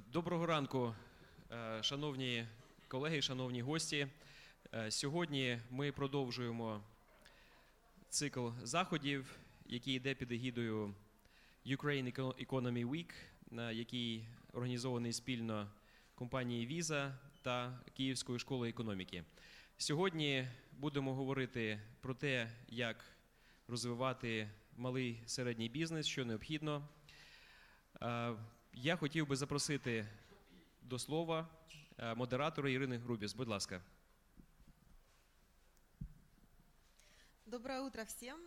Доброго ранку, шановні колеги, шановні гості. Сьогодні ми продовжуємо цикл заходів, який йде під егідою Ukraine Economy Week, який організований спільно компанією Visa та Київською школою економіки. Сьогодні будемо говорити про те, як розвивати малий середній бізнес, що необхідно. Я хотів би запросити до слова модератора Ірини Грубіс. Будь ласка. Доброе утро всем.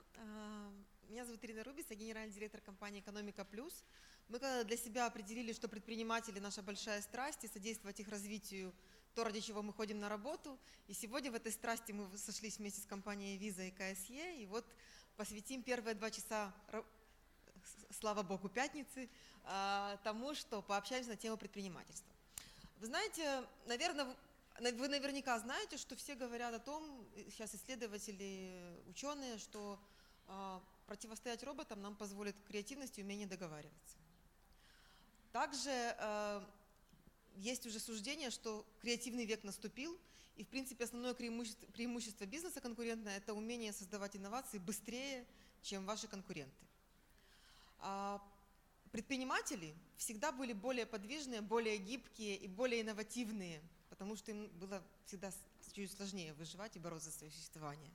Меня зовут Ирина Рубис, я генеральный директор компании «Экономика Плюс». Мы для себя определили, что предприниматели – наша большая страсть, и содействовать их развитию – то, ради чего мы ходим на работу. И сегодня в этой страсти мы сошлись вместе с компанией Visa и КСЕ, и вот посвятим первые 2 часа, слава богу, пятницы, тому, что пообщаемся на тему предпринимательства. Вы знаете, наверное, вы наверняка знаете, что все говорят о том, сейчас исследователи, ученые, что противостоять роботам нам позволит креативность и умение договариваться. Также есть уже суждение, что креативный век наступил, и в принципе основное преимущество бизнеса конкурентное – это умение создавать инновации быстрее, чем ваши конкуренты. Предприниматели всегда были более подвижные, более гибкие и более инновативные, потому что им было всегда чуть сложнее выживать и бороться за свое существование.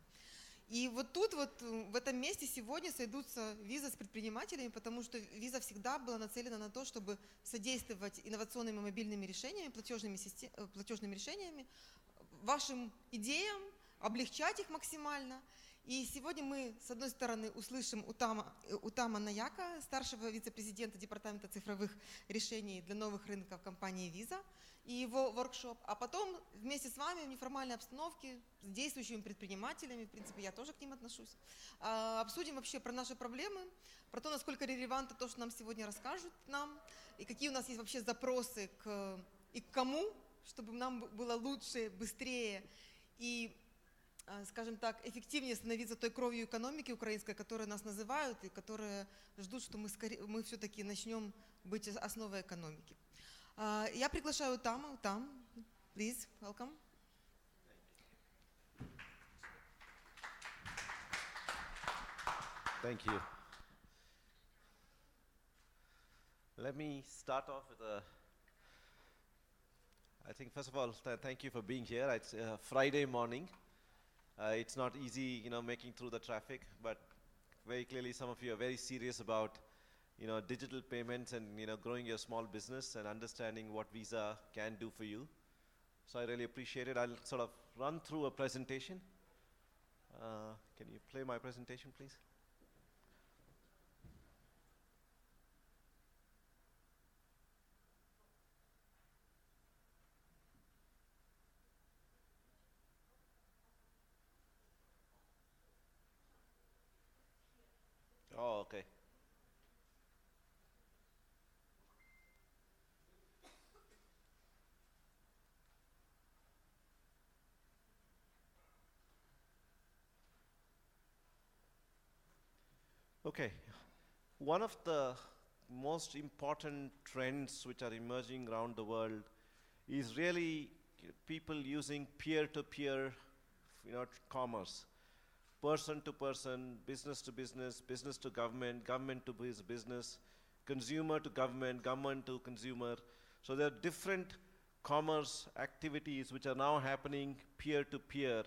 И вот тут, в этом месте сегодня сойдутся Visa с предпринимателями, потому что Visa всегда была нацелена на то, чтобы содействовать инновационными мобильными решениями, платежными решениями, вашим идеям, облегчать их максимально. И сегодня мы, с одной стороны, услышим Утама Наяка, старшего вице-президента Департамента цифровых решений для новых рынков компании Visa, и его воркшоп, а потом вместе с вами в неформальной обстановке с действующими предпринимателями, в принципе, я тоже к ним отношусь, обсудим вообще про наши проблемы, про то, насколько релевантно то, что нам сегодня расскажут нам, и какие у нас есть вообще запросы к кому, чтобы нам было лучше, быстрее и, скажем так, эффективнее становиться той кровью экономики украинской, которую нас называют, и которые ждут, что мы все-таки начнем быть основой экономики. Я приглашаю Утама. Утам, please, welcome. Thank you. Let me start off with I think first of all, thank you for being here. It's a Friday morning. It's not easy, making through the traffic, but very clearly some of you are very serious about, digital payments and, growing your small business and understanding what Visa can do for you. So I really appreciate it. I'll sort of run through a presentation. Can you play my presentation, please? Oh, okay. Okay. One of the most important trends which are emerging around the world is really people using peer-to-peer, commerce. Person to person, business to business, business to government, government to business, consumer to government, government to consumer. So there are different commerce activities which are now happening peer to peer,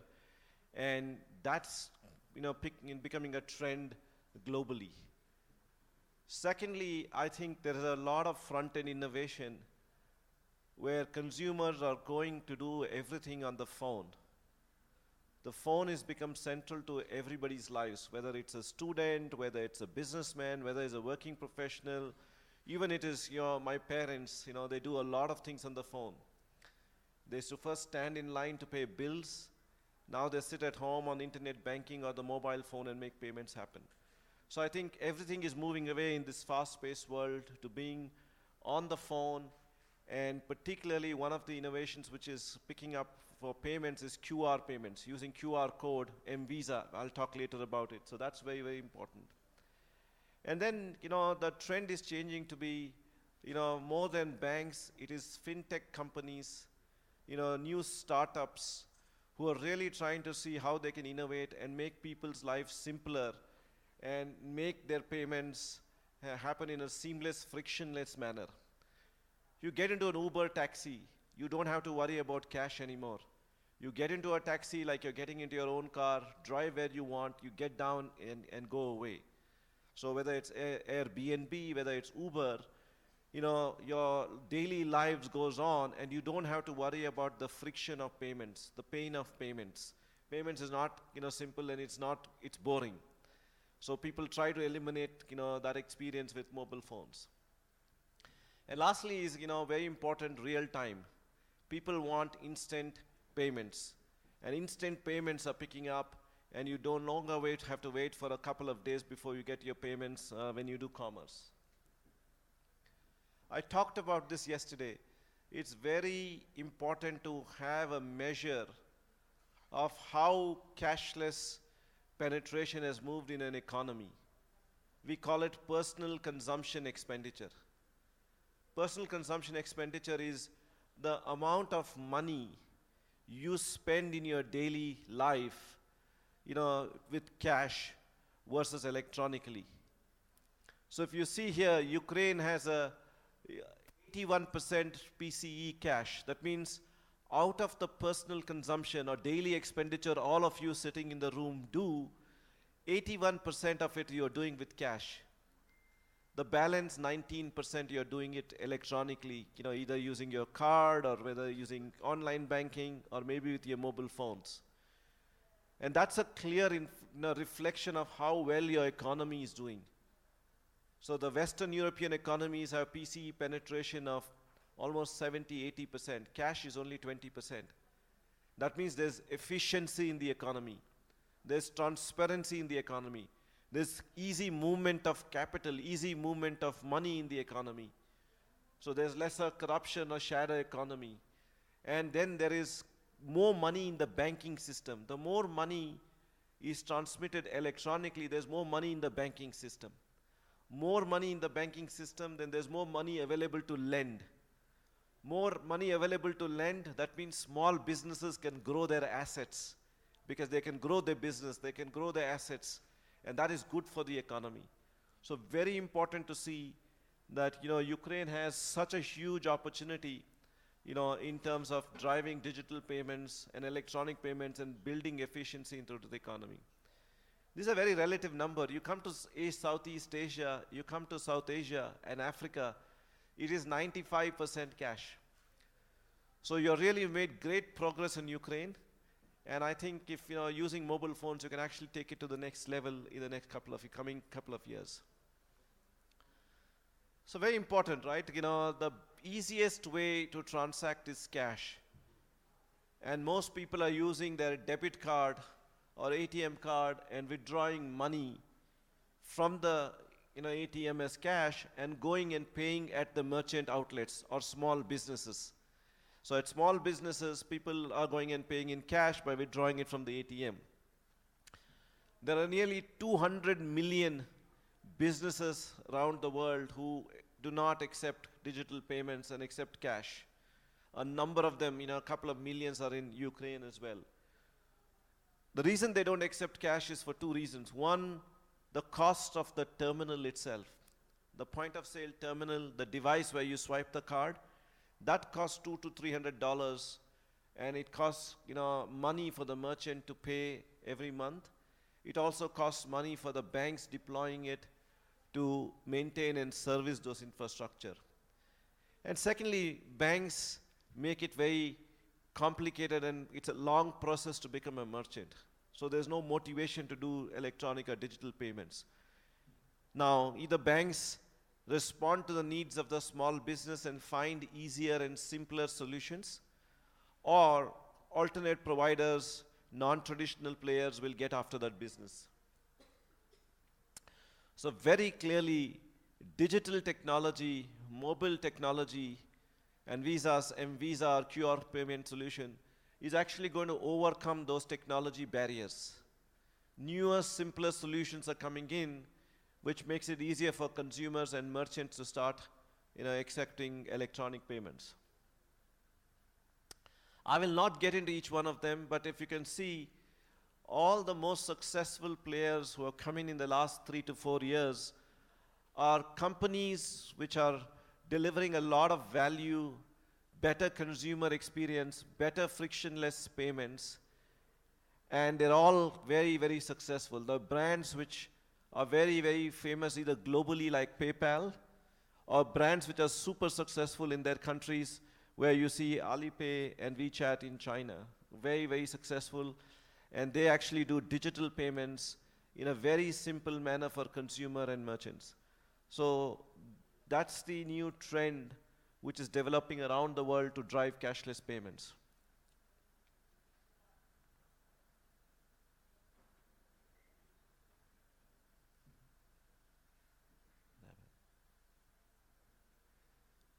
and that's becoming a trend globally. Secondly, I think there is a lot of front-end innovation where consumers are going to do everything on the phone. The phone has become central to everybody's lives, whether it's a student, whether it's a businessman, whether it's a working professional, even it is my parents, they do a lot of things on the phone. They used to first stand in line to pay bills. Now they sit at home on internet banking or the mobile phone and make payments happen. So I think everything is moving away in this fast-paced world to being on the phone. And particularly one of the innovations which is picking up for payments is QR payments, using QR code, M-Visa. I'll talk later about it. So that's very, very important. And then, the trend is changing to be More than banks, it is fintech companies, new startups who are really trying to see how they can innovate and make people's lives simpler and make their payments happen in a seamless, frictionless manner. You get into an Uber taxi, you don't have to worry about cash anymore. You get into a taxi like you're getting into your own car, drive where you want, you get down and go away. So whether it's Airbnb, whether it's Uber, your daily lives goes on and you don't have to worry about the friction of payments, the pain of payments. Payments is not, simple, and it's boring. So people try to eliminate, that experience with mobile phones. And lastly is, very important, real time. People want instant payments. And instant payments are picking up, and you no longer have to wait for a couple of days before you get your payments when you do commerce. I talked about this yesterday. It's very important to have a measure of how cashless penetration has moved in an economy. We call it personal consumption expenditure. Personal consumption expenditure is the amount of money you spend in your daily life, with cash versus electronically. So if you see here, Ukraine has a 81% PCE cash. That means out of the personal consumption or daily expenditure all of you sitting in the room do, 81% of it you're doing with cash. The balance 19% you're doing it electronically, either using your card or whether using online banking or maybe with your mobile phones. And that's a clear reflection of how well your economy is doing. So the Western European economies have PCE penetration of almost 70-80%. Cash is only 20%. That means there's efficiency in the economy. There's transparency in the economy. There's easy movement of capital, easy movement of money in the economy. So there's lesser corruption or shadow economy. And then there is more money in the banking system. The more money is transmitted electronically, there's more money in the banking system. More money in the banking system, then there's more money available to lend. More money available to lend, that means small businesses can grow their assets because they can grow their business, they can grow their assets, and that is good for the economy. So very important to see that Ukraine has such a huge opportunity in terms of driving digital payments and electronic payments and building efficiency into the economy. This is a very relative number. You come to Southeast Asia, you come to South Asia and Africa, it is 95% cash. So you really made great progress in Ukraine. And I think if using mobile phones, you can actually take it to the next level in the next coming couple of years. So very important, right? The easiest way to transact is cash. And most people are using their debit card or ATM card and withdrawing money from the ATM as cash and going and paying at the merchant outlets or small businesses. So at small businesses, people are going and paying in cash by withdrawing it from the ATM. There are nearly 200 million businesses around the world who do not accept digital payments and accept cash. A number of them, a couple of millions are in Ukraine as well. The reason they don't accept cash is for two reasons. One, the cost of the terminal itself. The point of sale terminal, the device where you swipe the card, that costs $200 to $300, and it costs money for the merchant to pay every month. It also costs money for the banks deploying it to maintain and service those infrastructure. And secondly, banks make it very complicated and it's a long process to become a merchant. So there's no motivation to do electronic or digital payments. Now, either banks respond to the needs of the small business and find easier and simpler solutions, or alternate providers, non-traditional players will get after that business. So very clearly, digital technology, mobile technology, and Visa's M-Visa or QR payment solution is actually going to overcome those technology barriers. Newer, simpler solutions are coming in, which makes it easier for consumers and merchants to start accepting electronic payments. I will not get into each one of them, but if you can see, all the most successful players who have come in the last 3 to 4 years are companies which are delivering a lot of value, better consumer experience, better frictionless payments, and they're all very, very successful. The brands which are very, very famous either globally like PayPal, or brands which are super successful in their countries, where you see Alipay and WeChat in China, very, very successful, and they actually do digital payments in a very simple manner for consumer and merchants. So that's the new trend which is developing around the world to drive cashless payments.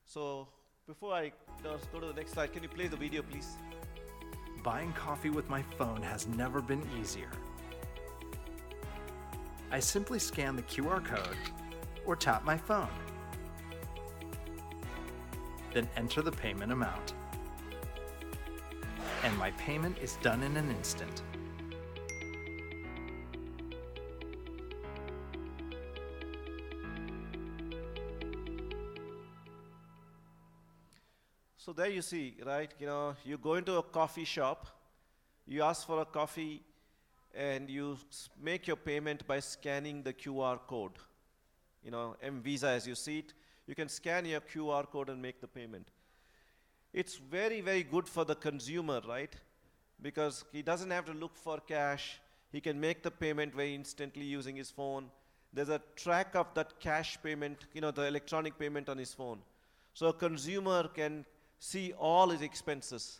So before I just go to the next slide, can you play the video, please? Buying coffee with my phone has never been easier. I simply scan the QR code or tap my phone, then enter the payment amount. And my payment is done in an instant. So there you see, right? You go into a coffee shop, you ask for a coffee, and you make your payment by scanning the QR code. M-Visa, as you see it, you can scan your QR code and make the payment. It's very, very good for the consumer, right? Because he doesn't have to look for cash. He can make the payment very instantly using his phone. There's a track of that cash payment, the electronic payment on his phone. So a consumer can see all his expenses,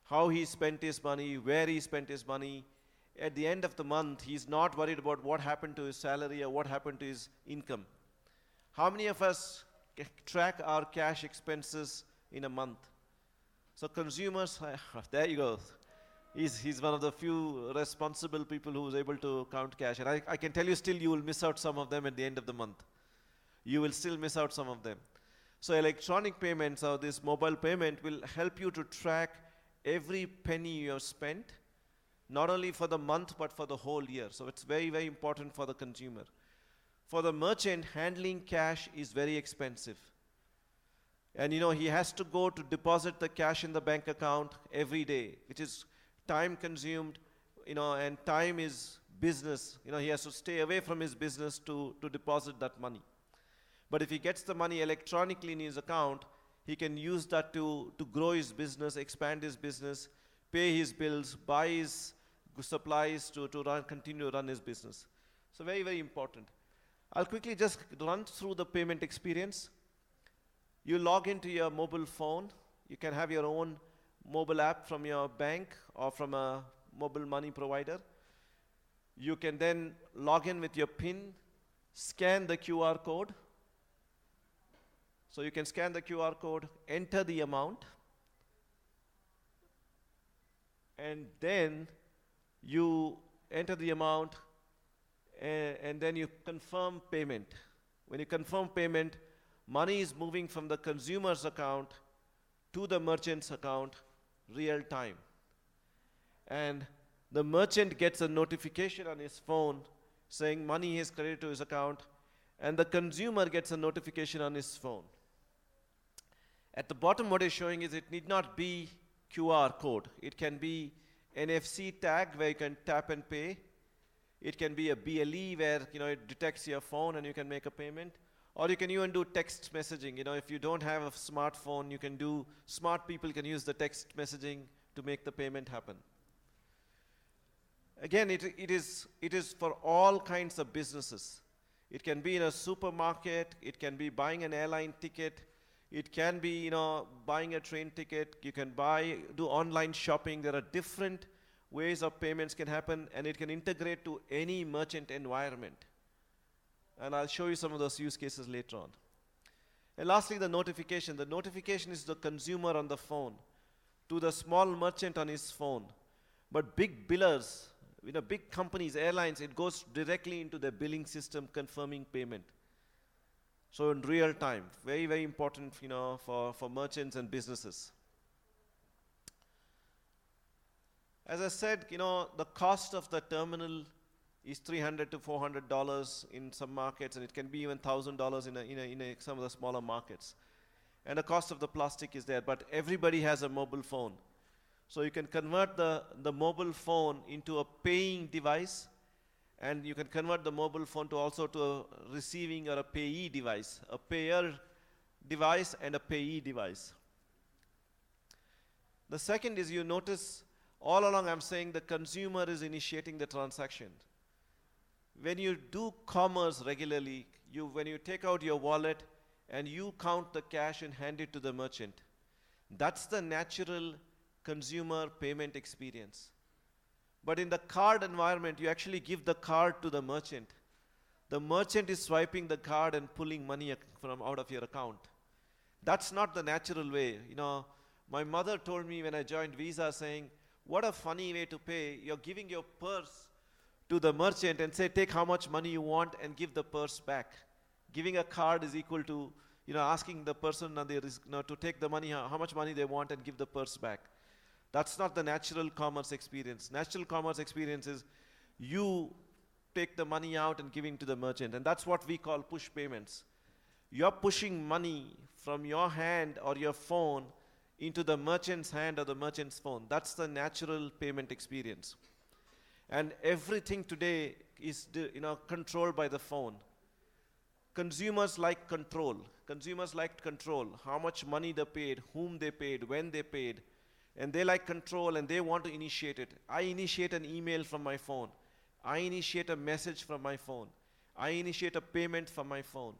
how he spent his money, where he spent his money. At the end of the month, he's not worried about what happened to his salary or what happened to his income. How many of us track our cash expenses in a month? So consumers, there you go. He's one of the few responsible people who's able to count cash. And I can tell you still you will miss out some of them at the end of the month. You will still miss out some of them. So electronic payments or this mobile payment will help you to track every penny you have spent, not only for the month but for the whole year. So it's very, very important for the consumer. For the merchant, handling cash is very expensive. And he has to go to deposit the cash in the bank account every day, which is time consumed, and time is business. He has to stay away from his business to deposit that money. But if he gets the money electronically in his account, he can use that to grow his business, expand his business, pay his bills, buy his supplies to continue to run his business. So very, very important. I'll quickly just run through the payment experience. You log into your mobile phone. You can have your own mobile app from your bank or from a mobile money provider. You can then log in with your PIN, scan the QR code. So you can scan the QR code, enter the amount, and then you enter the amount, and then you confirm payment. When you confirm payment, money is moving from the consumer's account to the merchant's account real time. And the merchant gets a notification on his phone saying money is credited to his account, and the consumer gets a notification on his phone. At the bottom, what it's showing is it need not be QR code. It can be NFC tag where you can tap and pay. It can be a BLE where it detects your phone and you can make a payment. Or you can even do text messaging. If you don't have a smartphone, smart people can use the text messaging to make the payment happen. Again, it is for all kinds of businesses. It can be in a supermarket. It can be buying an airline ticket. It can be, buying a train ticket. You can do online shopping. There are different ways of payments can happen, and it can integrate to any merchant environment. And I'll show you some of those use cases later on. And lastly, the notification. The notification is the consumer on the phone to the small merchant on his phone. But big billers, big companies, airlines, it goes directly into their billing system confirming payment. So in real time, very, very important, for merchants and businesses. As I said, the cost of the terminal is $300 to $400 in some markets, and it can be even $1,000 in some of the smaller markets. And the cost of the plastic is there, but everybody has a mobile phone. So you can convert the mobile phone into a paying device, and you can convert the mobile phone to a receiving or a payee device, a payer device and a payee device. The second is, you notice all along I'm saying the consumer is initiating the transaction. When you do commerce regularly, when you take out your wallet and you count the cash and hand it to the merchant, that's the natural consumer payment experience. But in the card environment, you actually give the card to the merchant. The merchant is swiping the card and pulling money from out of your account. That's not the natural way. My mother told me when I joined Visa, saying, what a funny way to pay. You're giving your purse to the merchant and say, take how much money you want and give the purse back. Giving a card is equal to, asking the person to take the money, how much money they want, and give the purse back. That's not the natural commerce experience. Natural commerce experience is you take the money out and giving to the merchant, and that's what we call push payments. You're pushing money from your hand or your phone into the merchant's hand or the merchant's phone. That's the natural payment experience. And everything today is controlled by the phone. Consumers like control. Consumers like control. How much money they paid, whom they paid, when they paid. And they like control, and they want to initiate it. I initiate an email from my phone. I initiate a message from my phone. I initiate a payment from my phone.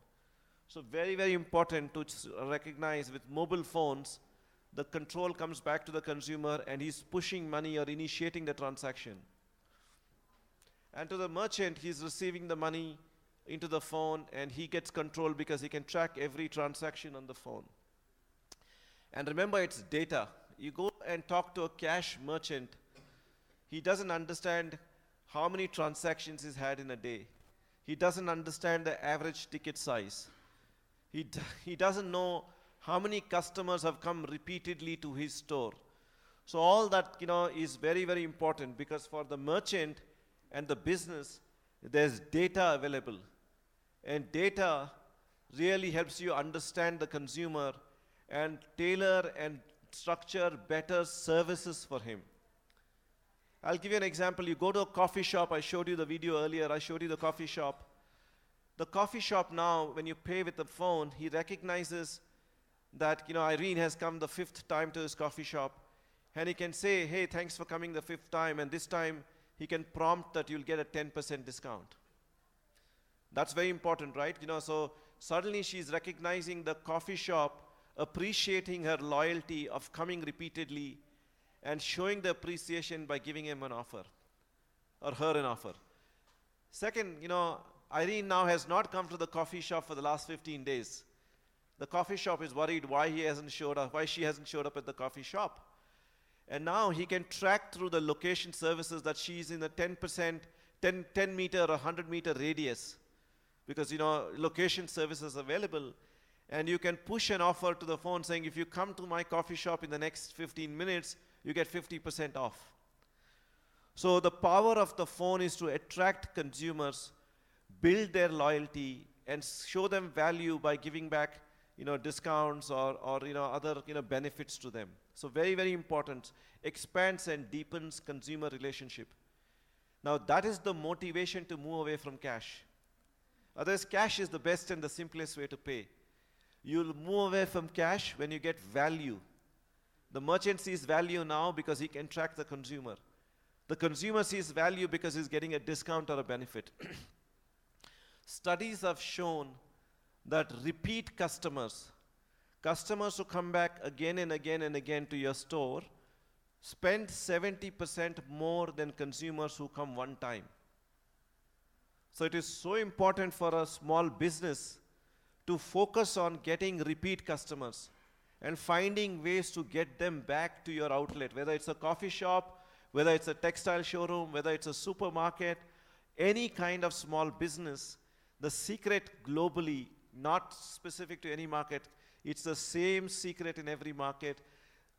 So very, very important to recognize with mobile phones, the control comes back to the consumer, and he's pushing money or initiating the transaction. And to the merchant, he's receiving the money into the phone, and he gets control because he can track every transaction on the phone. And remember, it's data. You go and talk to a cash merchant, he doesn't understand how many transactions he's had in a day. He doesn't understand the average ticket size. He doesn't know how many customers have come repeatedly to his store. So all that is very, very important, because for the merchant and the business, there's data available. And data really helps you understand the consumer and tailor and structure better services for him. I'll give you an example. You go to a coffee shop. I showed you the video earlier. I showed you the coffee shop. The coffee shop now, when you pay with the phone, he recognizes that Irene has come the 5th time to his coffee shop, and he can say, hey, thanks for coming the 5th time, and this time he can prompt that you'll get a 10% discount. That's very important, right? So suddenly she's recognizing the coffee shop, appreciating her loyalty of coming repeatedly, and showing the appreciation by giving him an offer, or her an offer. Second, Irene now has not come to the coffee shop for the last 15 days. The coffee shop is worried why she hasn't showed up at the coffee shop. And now he can track through the location services that she's in a 10 meter or 100 meter radius, because location services available. And you can push an offer to the phone saying, if you come to my coffee shop in the next 15 minutes, you get 50% off. So the power of the phone is to attract consumers, build their loyalty, and show them value by giving back discounts or other benefits to them. So very, very important. Expands and deepens consumer relationship. Now that is the motivation to move away from cash. Otherwise, cash is the best and the simplest way to pay. You'll move away from cash when you get value. The merchant sees value now because he can track the consumer. The consumer sees value because he's getting a discount or a benefit. Studies have shown that repeat customers who come back again and again and again to your store, spend 70% more than consumers who come one time. So it is so important for a small business to focus on getting repeat customers and finding ways to get them back to your outlet, whether it's a coffee shop, whether it's a textile showroom, whether it's a supermarket, any kind of small business. The secret globally not specific to any market. It's the same secret in every market.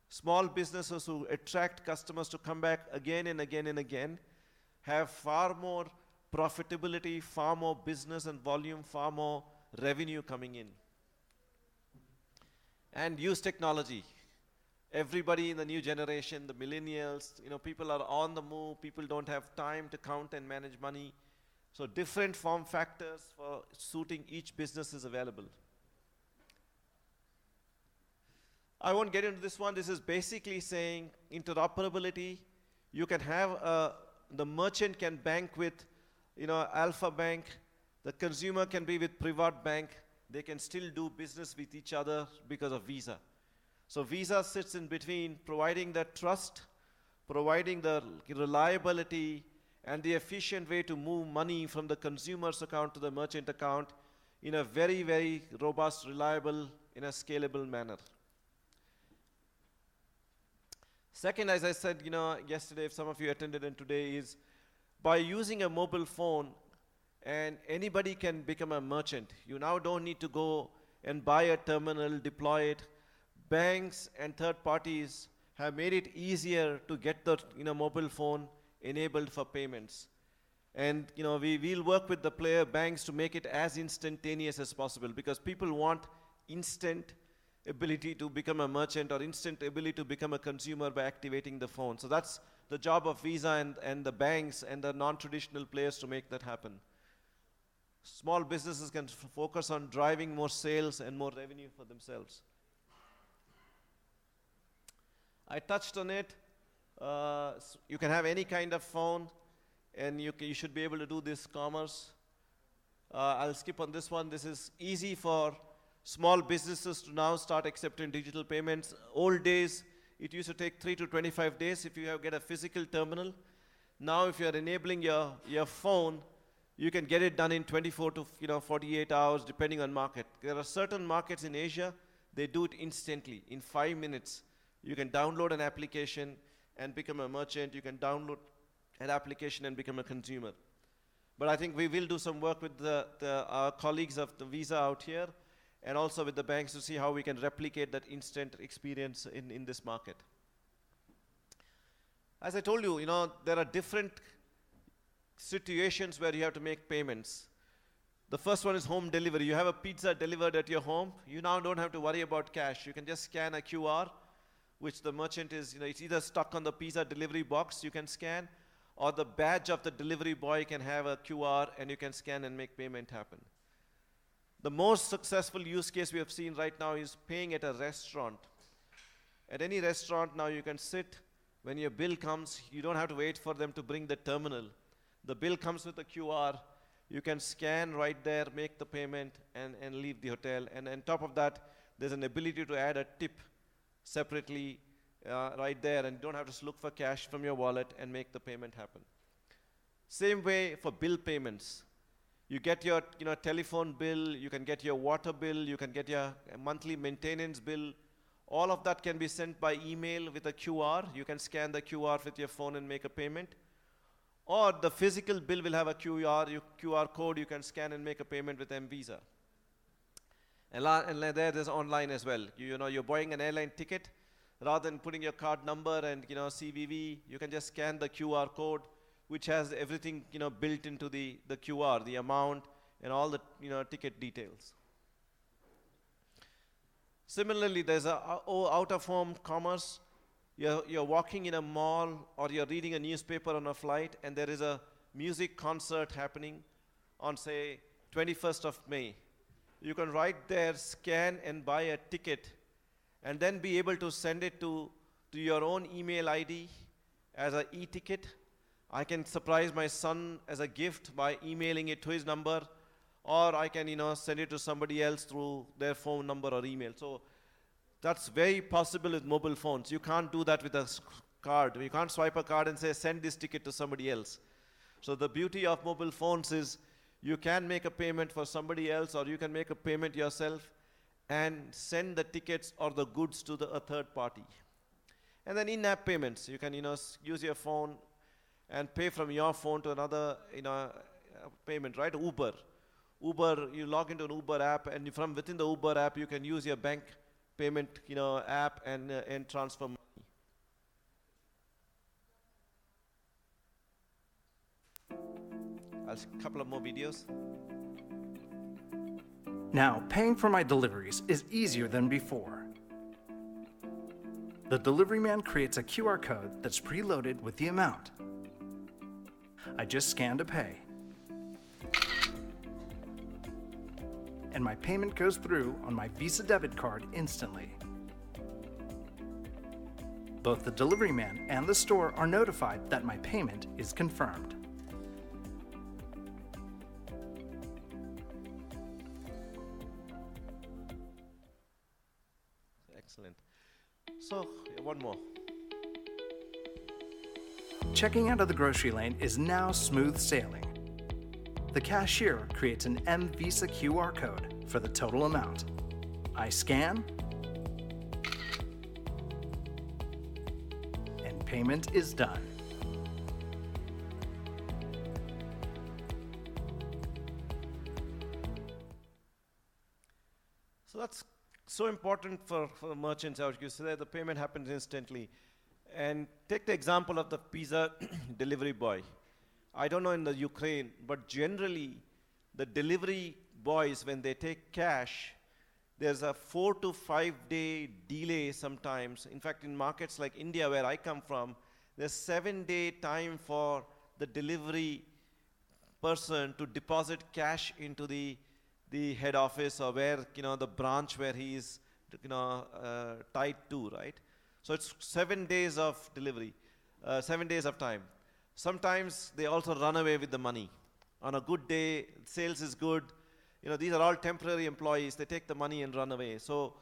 Small businesses who attract customers to come back again and again and again have far more profitability, far more business and volume, far more revenue coming in. And use technology. Everybody in the new generation, the millennials, people are on the move, people don't have time to count and manage money. So different form factors for suiting each business is available. I won't get into this one. This is basically saying interoperability. You can have the merchant can bank with, Alpha Bank. The consumer can be with Privat Bank. They can still do business with each other because of Visa. So Visa sits in between, providing that trust, providing the reliability, and the efficient way to move money from the consumer's account to the merchant account in a very, very robust, reliable, in a scalable manner. Second, as I said, yesterday, if some of you attended and today, is by using a mobile phone, and anybody can become a merchant. You now don't need to go and buy a terminal, deploy it. Banks and third parties have made it easier to get the mobile phone enabled for payments. And we'll work with the player banks to make it as instantaneous as possible, because people want instant ability to become a merchant or instant ability to become a consumer by activating the phone. So that's the job of Visa and the banks and the non-traditional players to make that happen. Small businesses can focus on driving more sales and more revenue for themselves. I touched on it. You can have any kind of phone, and you should be able to do this commerce. I'll skip on this one. This is easy for small businesses to now start accepting digital payments. Old days, it used to take 3 to 25 days if you get a physical terminal. Now, if you're enabling your phone, you can get it done in 24 to 48 hours, depending on market. There are certain markets in Asia, they do it instantly, in 5 minutes. You can download an application and become a merchant. You can download an application and become a consumer. But I think we will do some work with our colleagues of the Visa out here, and also with the banks to see how we can replicate that instant experience in this market. As I told you, there are different situations where you have to make payments. The first one is home delivery. You have a pizza delivered at your home. You now don't have to worry about cash. You can just scan a QR, which the merchant is, it's either stuck on the pizza delivery box you can scan, or the badge of the delivery boy can have a QR and you can scan and make payment happen. The most successful use case we have seen right now is paying at a restaurant. At any restaurant now you can sit, when your bill comes, you don't have to wait for them to bring the terminal. The bill comes with a QR, you can scan right there, make the payment, and leave the hotel. And on top of that, there's an ability to add a tip separately right there, and you don't have to look for cash from your wallet and make the payment happen. Same way for bill payments. You get your telephone bill, you can get your water bill, you can get your monthly maintenance bill. All of that can be sent by email with a QR. You can scan the QR with your phone and make a payment. Or the physical bill will have a QR code. You can scan and make a payment with M-Visa. And there's online as well. You're buying an airline ticket. Rather than putting your card number and CVV, you can just scan the QR code, which has everything built into the QR, the amount and all the ticket details. Similarly, there's out-of-home commerce. You're walking in a mall, or you're reading a newspaper on a flight, and there is a music concert happening on, say, 21st of May. You can right there scan and buy a ticket, and then be able to send it to your own email ID as an e-ticket. I can surprise my son as a gift by emailing it to his number, or I can send it to somebody else through their phone number or email. So that's very possible with mobile phones. You can't do that with a card. You can't swipe a card and say, send this ticket to somebody else. So the beauty of mobile phones is you can make a payment for somebody else, or you can make a payment yourself and send the tickets or the goods to a third party. And then in-app payments. You can use your phone and pay from your phone to another payment, right? Uber. Uber, you log into an Uber app, and from within the Uber app, you can use your bank payment, app and transfer money. A couple of more videos. Now, paying for my deliveries is easier than before. The delivery man creates a QR code that's preloaded with the amount. I just scan to pay. And my payment goes through on my Visa debit card instantly. Both the delivery man and the store are notified that my payment is confirmed. Excellent. So, one more. Checking out of the grocery lane is now smooth sailing. The cashier creates an M-Visa QR code for the total amount. I scan, and payment is done. So that's so important for the merchants out here, so that the payment happens instantly. And take the example of the pizza delivery boy. I don't know in the Ukraine, but generally the delivery boys, when they take cash, there's a 4 to 5 day delay sometimes. In fact, in markets like India, where I come from, there's 7-day time for the delivery person to deposit cash into the head office, or where, the branch where he is, tied to, right? So it's 7 days of delivery, 7 days of time. Sometimes they also run away with the money. On a good day, sales is good. These are all temporary employees. They take the money and run away. So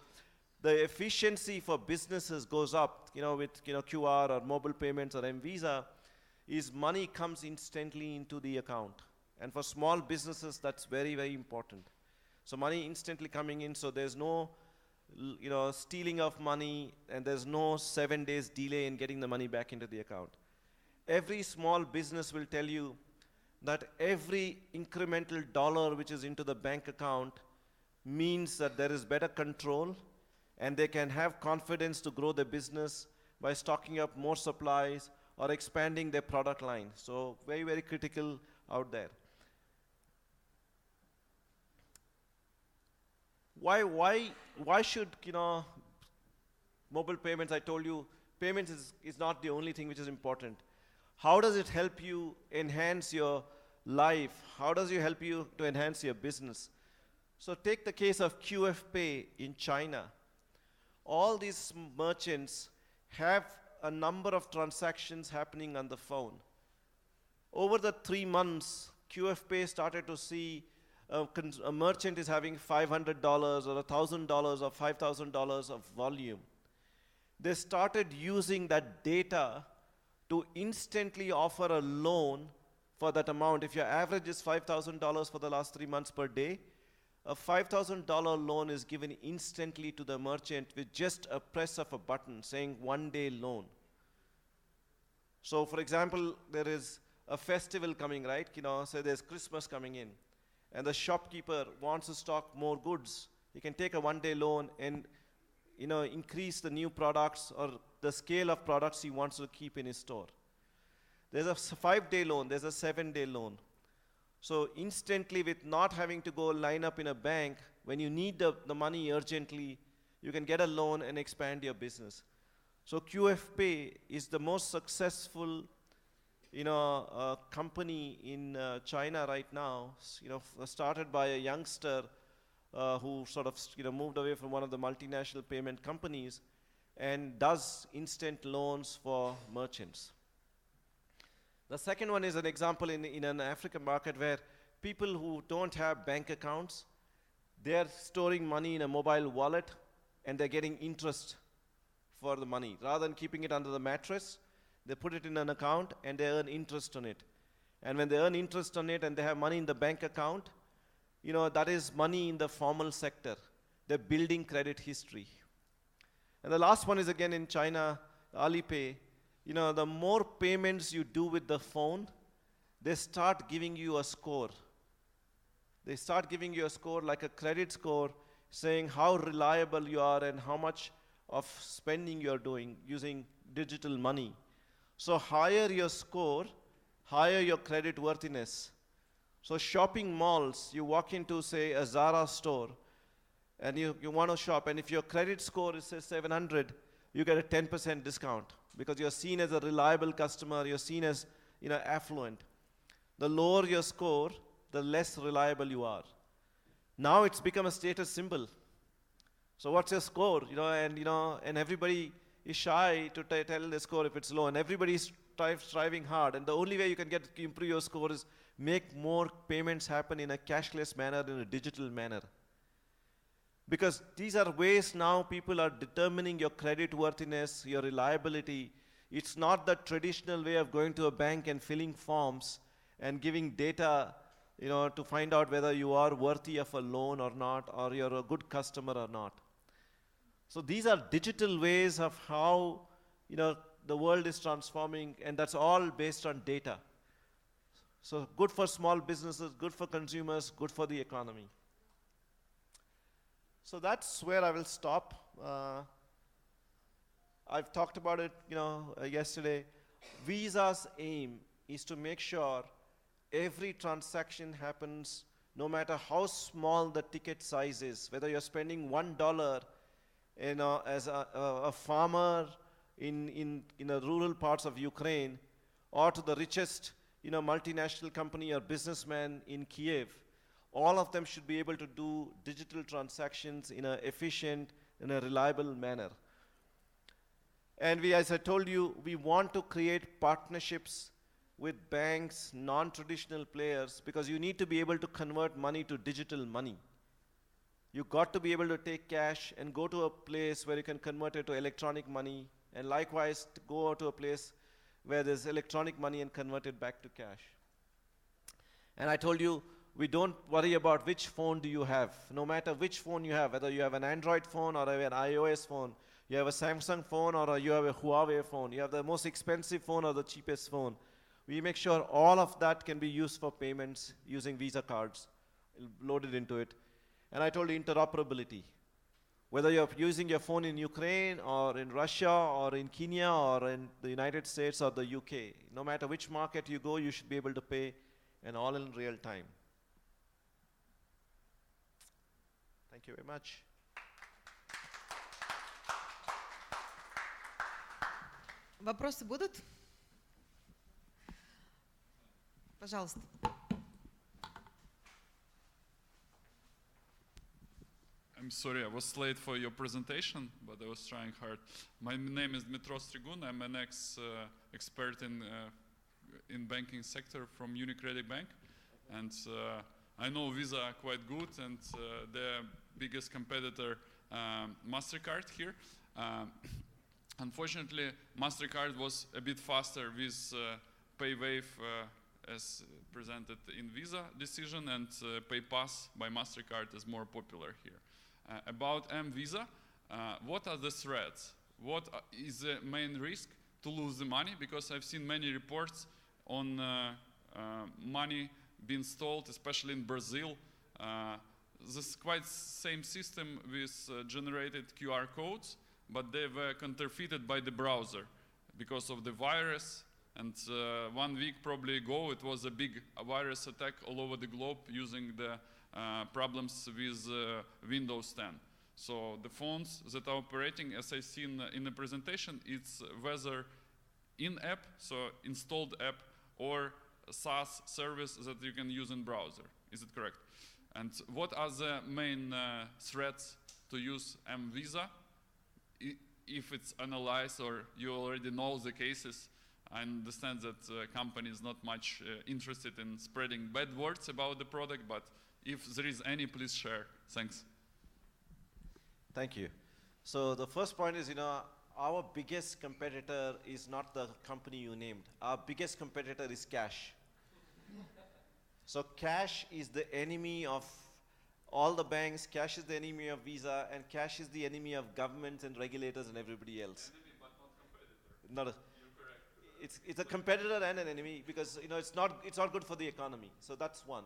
the efficiency for businesses goes up, with QR or mobile payments or M-Visa, is money comes instantly into the account. And for small businesses, that's very, very important. So money instantly coming in, so there's no stealing of money, and there's no 7 days delay in getting the money back into the account. Every small business will tell you that every incremental dollar which is into the bank account means that there is better control, and they can have confidence to grow their business by stocking up more supplies or expanding their product line. So very, very critical out there. Why should, mobile payments, I told you, payments is not the only thing which is important. How does it help you enhance your life? How does it help you to enhance your business? So take the case of QF Pay in China. All these merchants have a number of transactions happening on the phone. Over the 3 months, QF Pay started to see a merchant is having $500 or $1,000 or $5,000 of volume. They started using that data to instantly offer a loan for that amount. If your average is $5,000 for the last 3 months per day, a $5,000 loan is given instantly to the merchant with just a press of a button saying 1-day loan. So for example, there is a festival coming, right? So there's Christmas coming in, and the shopkeeper wants to stock more goods. He can take a 1-day loan and increase the new products or the scale of products he wants to keep in his store. There's a 5-day loan, there's a 7-day loan. So instantly, with not having to go line up in a bank, when you need the money urgently, you can get a loan and expand your business. So QF Pay is the most successful company in China right now, started by a youngster who sort of moved away from one of the multinational payment companies and does instant loans for merchants. The second one is an example in an African market where people who don't have bank accounts, they're storing money in a mobile wallet and they're getting interest for the money. Rather than keeping it under the mattress, they put it in an account and they earn interest on it. And when they earn interest on it and they have money in the bank account, that is money in the formal sector. They're building credit history. And the last one is again in China, Alipay. The more payments you do with the phone, they start giving you a score. They start giving you a score like a credit score, saying how reliable you are and how much of spending you're doing using digital money. So higher your score, higher your credit worthiness. So shopping malls, you walk into, say, a Zara store, and you want to shop, and if your credit score is, say, 700, you get a 10% discount because you're seen as a reliable customer, you're seen as affluent. The lower your score, the less reliable you are. Now it's become a status symbol. So what's your score? And everybody is shy to tell the score if it's low, and everybody is striving hard. And the only way you can improve your score is make more payments happen in a cashless manner, in a digital manner. Because these are ways now people are determining your credit worthiness, your reliability. It's not the traditional way of going to a bank and filling forms and giving data, to find out whether you are worthy of a loan or not, or you're a good customer or not. So these are digital ways of how, the world is transforming, and that's all based on data. So good for small businesses, good for consumers, good for the economy. So that's where I will stop. I've talked about it, yesterday. Visa's aim is to make sure every transaction happens, no matter how small the ticket size is. Whether you're spending $1, as a farmer in the rural parts of Ukraine, or to the richest, multinational company or businessman in Kiev. All of them should be able to do digital transactions in an efficient, in a reliable manner. And as I told you, we want to create partnerships with banks, non-traditional players, because you need to be able to convert money to digital money. You've got to be able to take cash and go to a place where you can convert it to electronic money, and likewise to go to a place where there's electronic money and convert it back to cash. And I told you, we don't worry about which phone do you have. No matter which phone you have, whether you have an Android phone or an iOS phone, you have a Samsung phone or you have a Huawei phone, you have the most expensive phone or the cheapest phone, we make sure all of that can be used for payments using Visa cards loaded into it. And I told you interoperability. Whether you're using your phone in Ukraine or in Russia or in Kenya or in the United States or the UK, no matter which market you go, you should be able to pay, and all in real time. Thank you very much. Вопросы будут? Пожалуйста. I'm sorry, I was late for your presentation, but I was trying hard. My name is Dmitro Strigun. I'm an expert in banking sector from Unicredit Bank, and I know Visa quite good, and the biggest competitor, MasterCard here. Unfortunately, MasterCard was a bit faster with PayWave as presented in Visa decision, and PayPass by MasterCard is more popular here. About M-Visa, what are the threats? What is the main risk to lose the money? Because I've seen many reports on money being stolen, especially in Brazil. This quite same system with generated QR codes, but they were counterfeited by the browser because of the virus. And 1 week probably ago, it was a big virus attack all over the globe using the problems with Windows 10. So the phones that are operating, as I seen in the presentation, it's whether in-app, so installed app, or SaaS service that you can use in browser. Is it correct? And what are the main threats to use M-Visa? If it's analyzed or you already know the cases, I understand that the company is not much interested in spreading bad words about the product, but if there is any, please share. Thanks. Thank you. So the first point is, our biggest competitor is not the company you named. Our biggest competitor is cash. So cash is the enemy of all the banks, cash is the enemy of Visa, and cash is the enemy of governments and regulators and everybody else. Enemy, but not competitor. You're correct. It's a competitor and an enemy because it's not good for the economy. So that's one.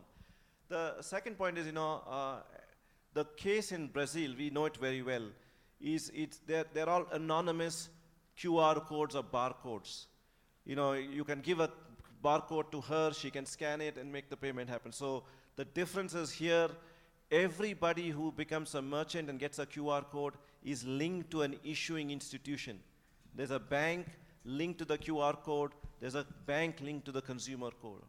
The second point is, the case in Brazil, we know it very well, is they're all anonymous QR codes or barcodes. You can give a barcode to her, she can scan it and make the payment happen. So the difference is here, everybody who becomes a merchant and gets a QR code is linked to an issuing institution. There's a bank linked to the QR code, there's a bank linked to the consumer code.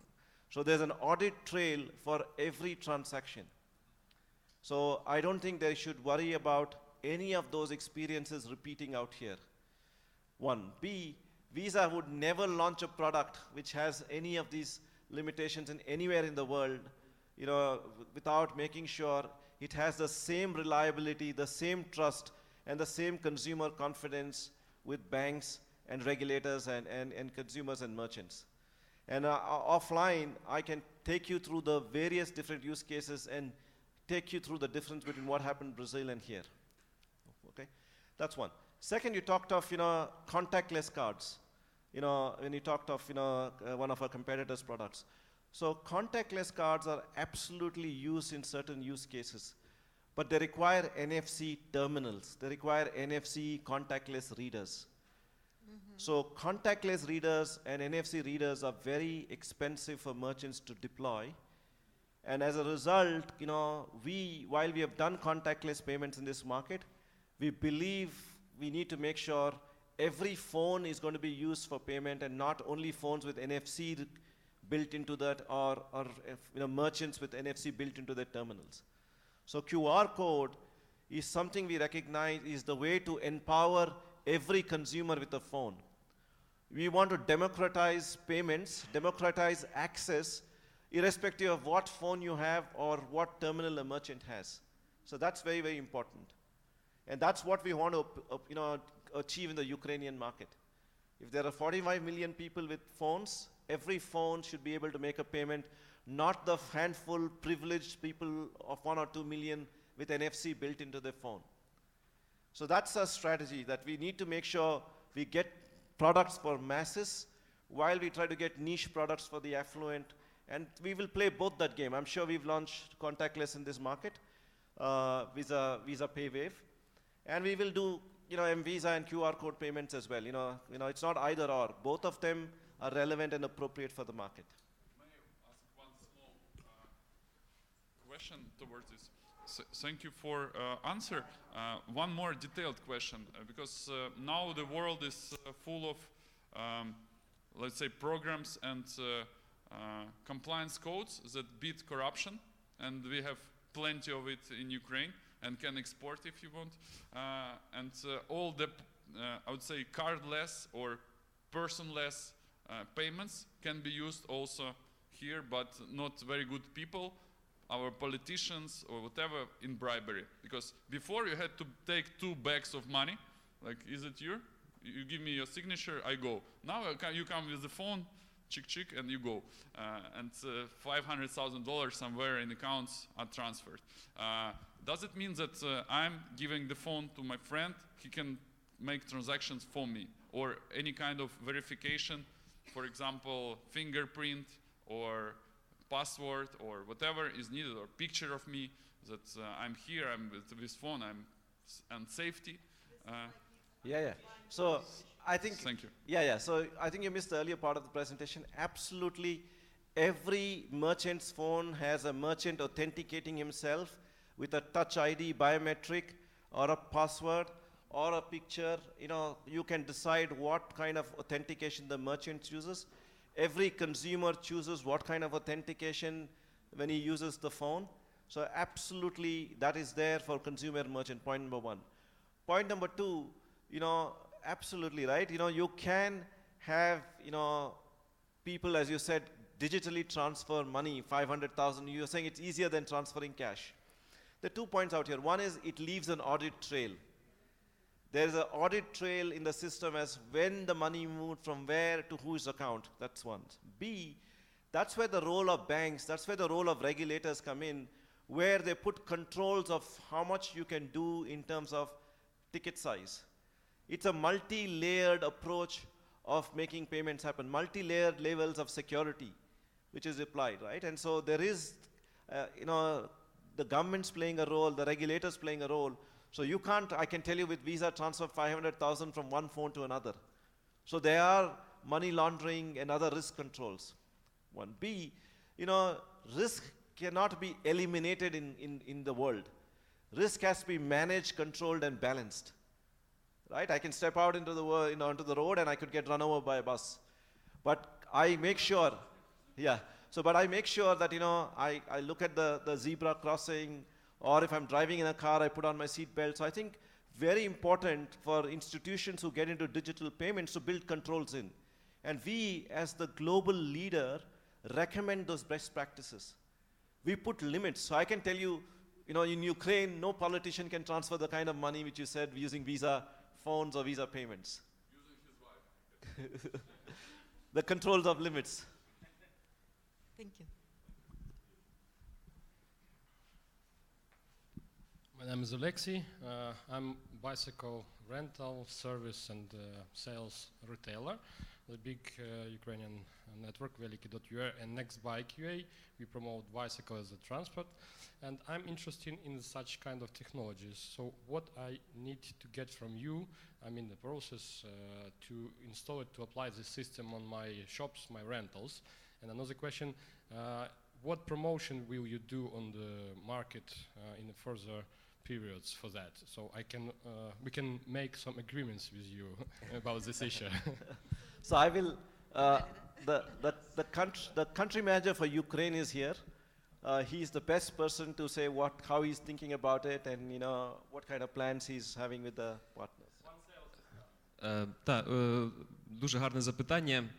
So there's an audit trail for every transaction. So I don't think they should worry about any of those experiences repeating out here. One. B, Visa would never launch a product which has any of these limitations in anywhere in the world, without making sure it has the same reliability, the same trust, and the same consumer confidence with banks and regulators and consumers and merchants. And offline, I can take you through the various different use cases and take you through the difference between what happened in Brazil and here. Okay, that's one. Second, you talked of contactless cards. When you talked of one of our competitors' products. So contactless cards are absolutely used in certain use cases, but they require NFC terminals. They require NFC contactless readers. So contactless readers and NFC readers are very expensive for merchants to deploy. And as a result, while we have done contactless payments in this market, we believe we need to make sure every phone is going to be used for payment, and not only phones with NFC built into that, or merchants with NFC built into their terminals. So QR code is something we recognize is the way to empower every consumer with a phone. We want to democratize payments, democratize access, irrespective of what phone you have or what terminal a merchant has. So that's very, very important. And that's what we want to achieve in the Ukrainian market. If there are 45 million people with phones, every phone should be able to make a payment, not the handful privileged people of 1 or 2 million with NFC built into their phone. So that's our strategy, that we need to make sure we get products for masses while we try to get niche products for the affluent. And we will play both that game. I'm sure we've launched contactless in this market, Visa PayWave. And we will do M-Visa and QR code payments as well. It's not either or. Both of them are relevant and appropriate for the market. May I ask one small question towards this? Thank you for answer. One more detailed question, because now the world is full of, let's say, programs and compliance codes that beat corruption, and we have plenty of it in Ukraine and can export if you want. And all the, I would say, cardless or personless payments can be used also here, but not very good people, our politicians or whatever, in bribery. Because before you had to take 2 bags of money, like, is it you? You give me your signature, I go. Now you come with the phone, chick, and you go. And $500,000 somewhere in accounts are transferred. Does it mean that I'm giving the phone to my friend, he can make transactions for me? Or any kind of verification, for example, fingerprint or password or whatever is needed, or picture of me that I'm here, I'm with this phone, I'm on safety. Yeah. So I think. Thank you. Yeah. So I think you missed the earlier part of the presentation. Absolutely, every merchant's phone has a merchant authenticating himself with a touch ID biometric or a password or a picture. You can decide what kind of authentication the merchant chooses. Every consumer chooses what kind of authentication when he uses the phone. So absolutely, that is there for consumer merchant, point number 1. Point number 2, absolutely right. You can have, people, as you said, digitally transfer money, 500,000. You're saying it's easier than transferring cash. There are 2 points out here. One is it leaves an audit trail. There is an audit trail in the system as when the money moved from where to whose account. That's one. B, that's where the role of banks, that's where the role of regulators come in, where they put controls of how much you can do in terms of ticket size. It's a multi-layered approach of making payments happen, multi-layered levels of security, which is applied, right? And so there is the government's playing a role, the regulators playing a role. So you can't, I can tell you with Visa, transfer 500,000 from one phone to another. So there are money laundering and other risk controls. One. B, risk cannot be eliminated in the world. Risk has to be managed, controlled, and balanced. Right? I can step out into the world, onto the road and I could get run over by a bus. But I make sure, but I make sure that, I look at the zebra crossing, or if I'm driving in a car, I put on my seat belt. So I think very important for institutions who get into digital payments to build controls in. And we, as the global leader, recommend those best practices. We put limits. So I can tell you, in Ukraine, no politician can transfer the kind of money which you said using Visa phones or Visa payments. Using his wife. The controls of limits. Thank you. My name is Alexei. I'm bicycle rental, service and sales retailer. The big Ukrainian network, Veliki.ua and NextBike.ua. We promote bicycle as a transport. And I'm interested in such kind of technologies. So what I need to get from you, I'm in the process to install it, to apply the system on my shops, my rentals. And another question, what promotion will you do on the market in the further periods for that? So we can make some agreements with you about this issue. So I will, the country manager for Ukraine is here. He's the best person to say how he's thinking about it and what kind of plans he's having with the partners. Дуже гарне запитання.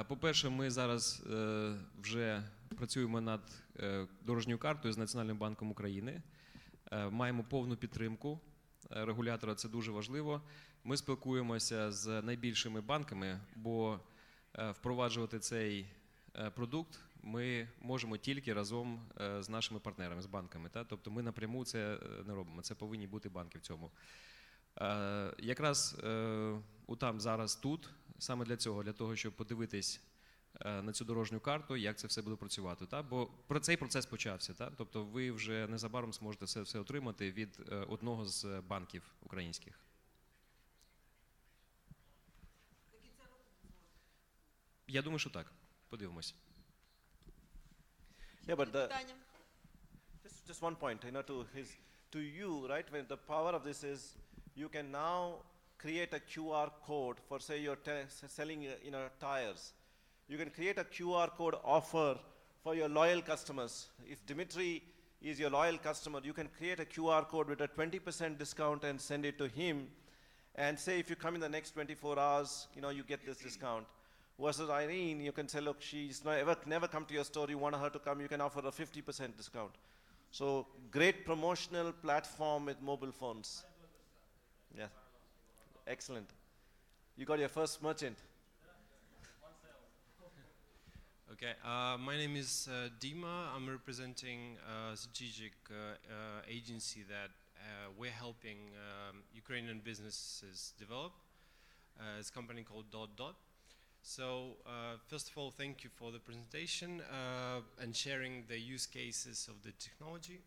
По-перше, ми зараз вже працюємо над дорожньою картою з Національним банком України. Маємо повну підтримку регулятора, це дуже важливо. Ми спілкуємося з найбільшими банками, бо впроваджувати цей продукт ми можемо тільки разом з нашими партнерами, з банками. Тобто ми напряму це не робимо, це повинні бути банки в цьому. Якраз там зараз тут, саме для цього, для того, щоб подивитись на цю дорожню карту, як це все буде працювати. Бо цей процес почався. Тобто ви вже незабаром зможете це все отримати від одного з банків українських. Я думаю, що так. Подивимось. Yeah, but just one point, to you, right? When the power of this is, you can now create a QR code for, say, you're selling, tires. You can create a QR code offer for your loyal customers. If Dimitri is your loyal customer, you can create a QR code with a 20% discount and send it to him. And say if you come in the next 24 hours, you get this discount. Versus Irene, you can say, look, she's never come to your store, you want her to come, you can offer a 50% discount. So great promotional platform with mobile phones. Yeah, excellent. You got your first merchant. Okay, my name is Dima. I'm representing a strategic agency that we're helping Ukrainian businesses develop. It's a company called Dot. So first of all, thank you for the presentation and sharing the use cases of the technology.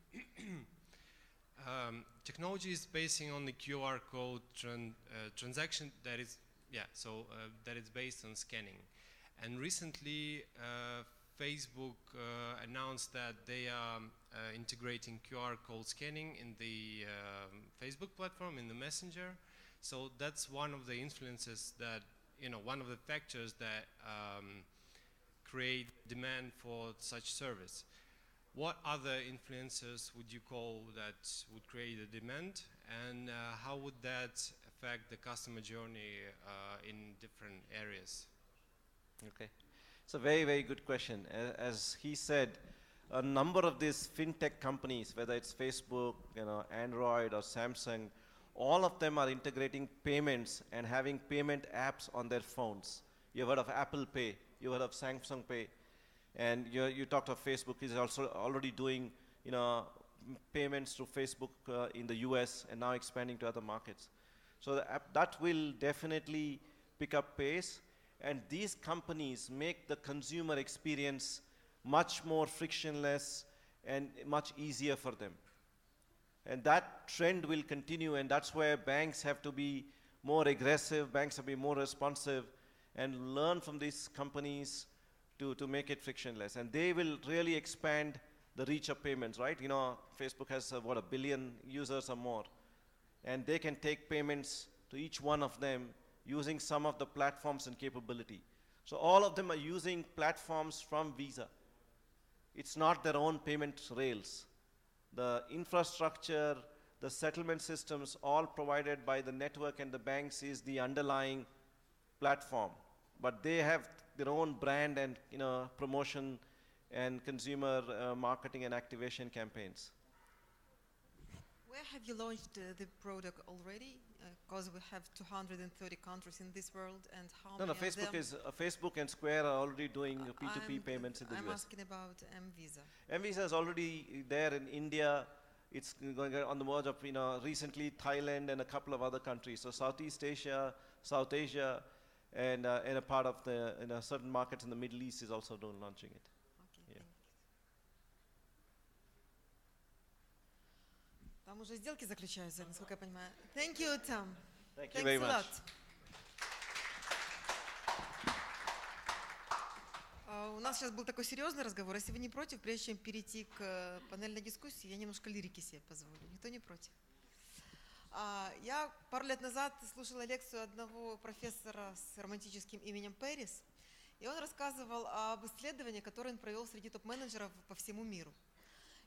Technology is basing on the QR code transaction that is, that is based on scanning. And recently, Facebook announced that they are integrating QR code scanning in the Facebook platform, in the Messenger. So that's one of the influences that, one of the factors that create demand for such service. What other influencers would you call that would create a demand, and how would that affect the customer journey in different areas? Okay, it's a very, very good question. As he said, a number of these fintech companies, whether it's Facebook, Android or Samsung, all of them are integrating payments and having payment apps on their phones. You've heard of Apple Pay, you've heard of Samsung Pay, and you talked of Facebook is also already doing, payments through Facebook in the US and now expanding to other markets. So that will definitely pick up pace. And these companies make the consumer experience much more frictionless and much easier for them. And that trend will continue, and that's where banks have to be more aggressive, banks have to be more responsive, and learn from these companies to make it frictionless. And they will really expand the reach of payments, right? You know, Facebook has, 1 billion users or more. And they can take payments to each one of them using some of the platforms and capability. So all of them are using platforms from Visa. It's not their own payment rails. The infrastructure, the settlement systems, all provided by the network and the banks is the underlying platform. But they have their own brand and promotion and consumer marketing and activation campaigns. Where have you launched the product already? Because we have 230 countries in this world, and how No, many of them? Facebook and Square are already doing P2P payments in the I'm US. asking about M-Visa. M-Visa is already there in India. It's going on the verge of, recently Thailand and a couple of other countries. So Southeast Asia, South Asia, and a part of the certain markets in the Middle East is also launching it. Okay, Yeah. thank you. Там уже сделки заключаются, насколько я понимаю. Thank you, Tom. Thank you Thanks very a much. lot. У нас сейчас был такой серьезный разговор. Если вы не против, прежде чем перейти к панельной дискуссии, я немножко лирики себе позволю. Никто не против? Я пару лет назад слушала лекцию одного профессора с романтическим именем Пэрис, и он рассказывал об исследовании, которое он провел среди топ-менеджеров по всему миру.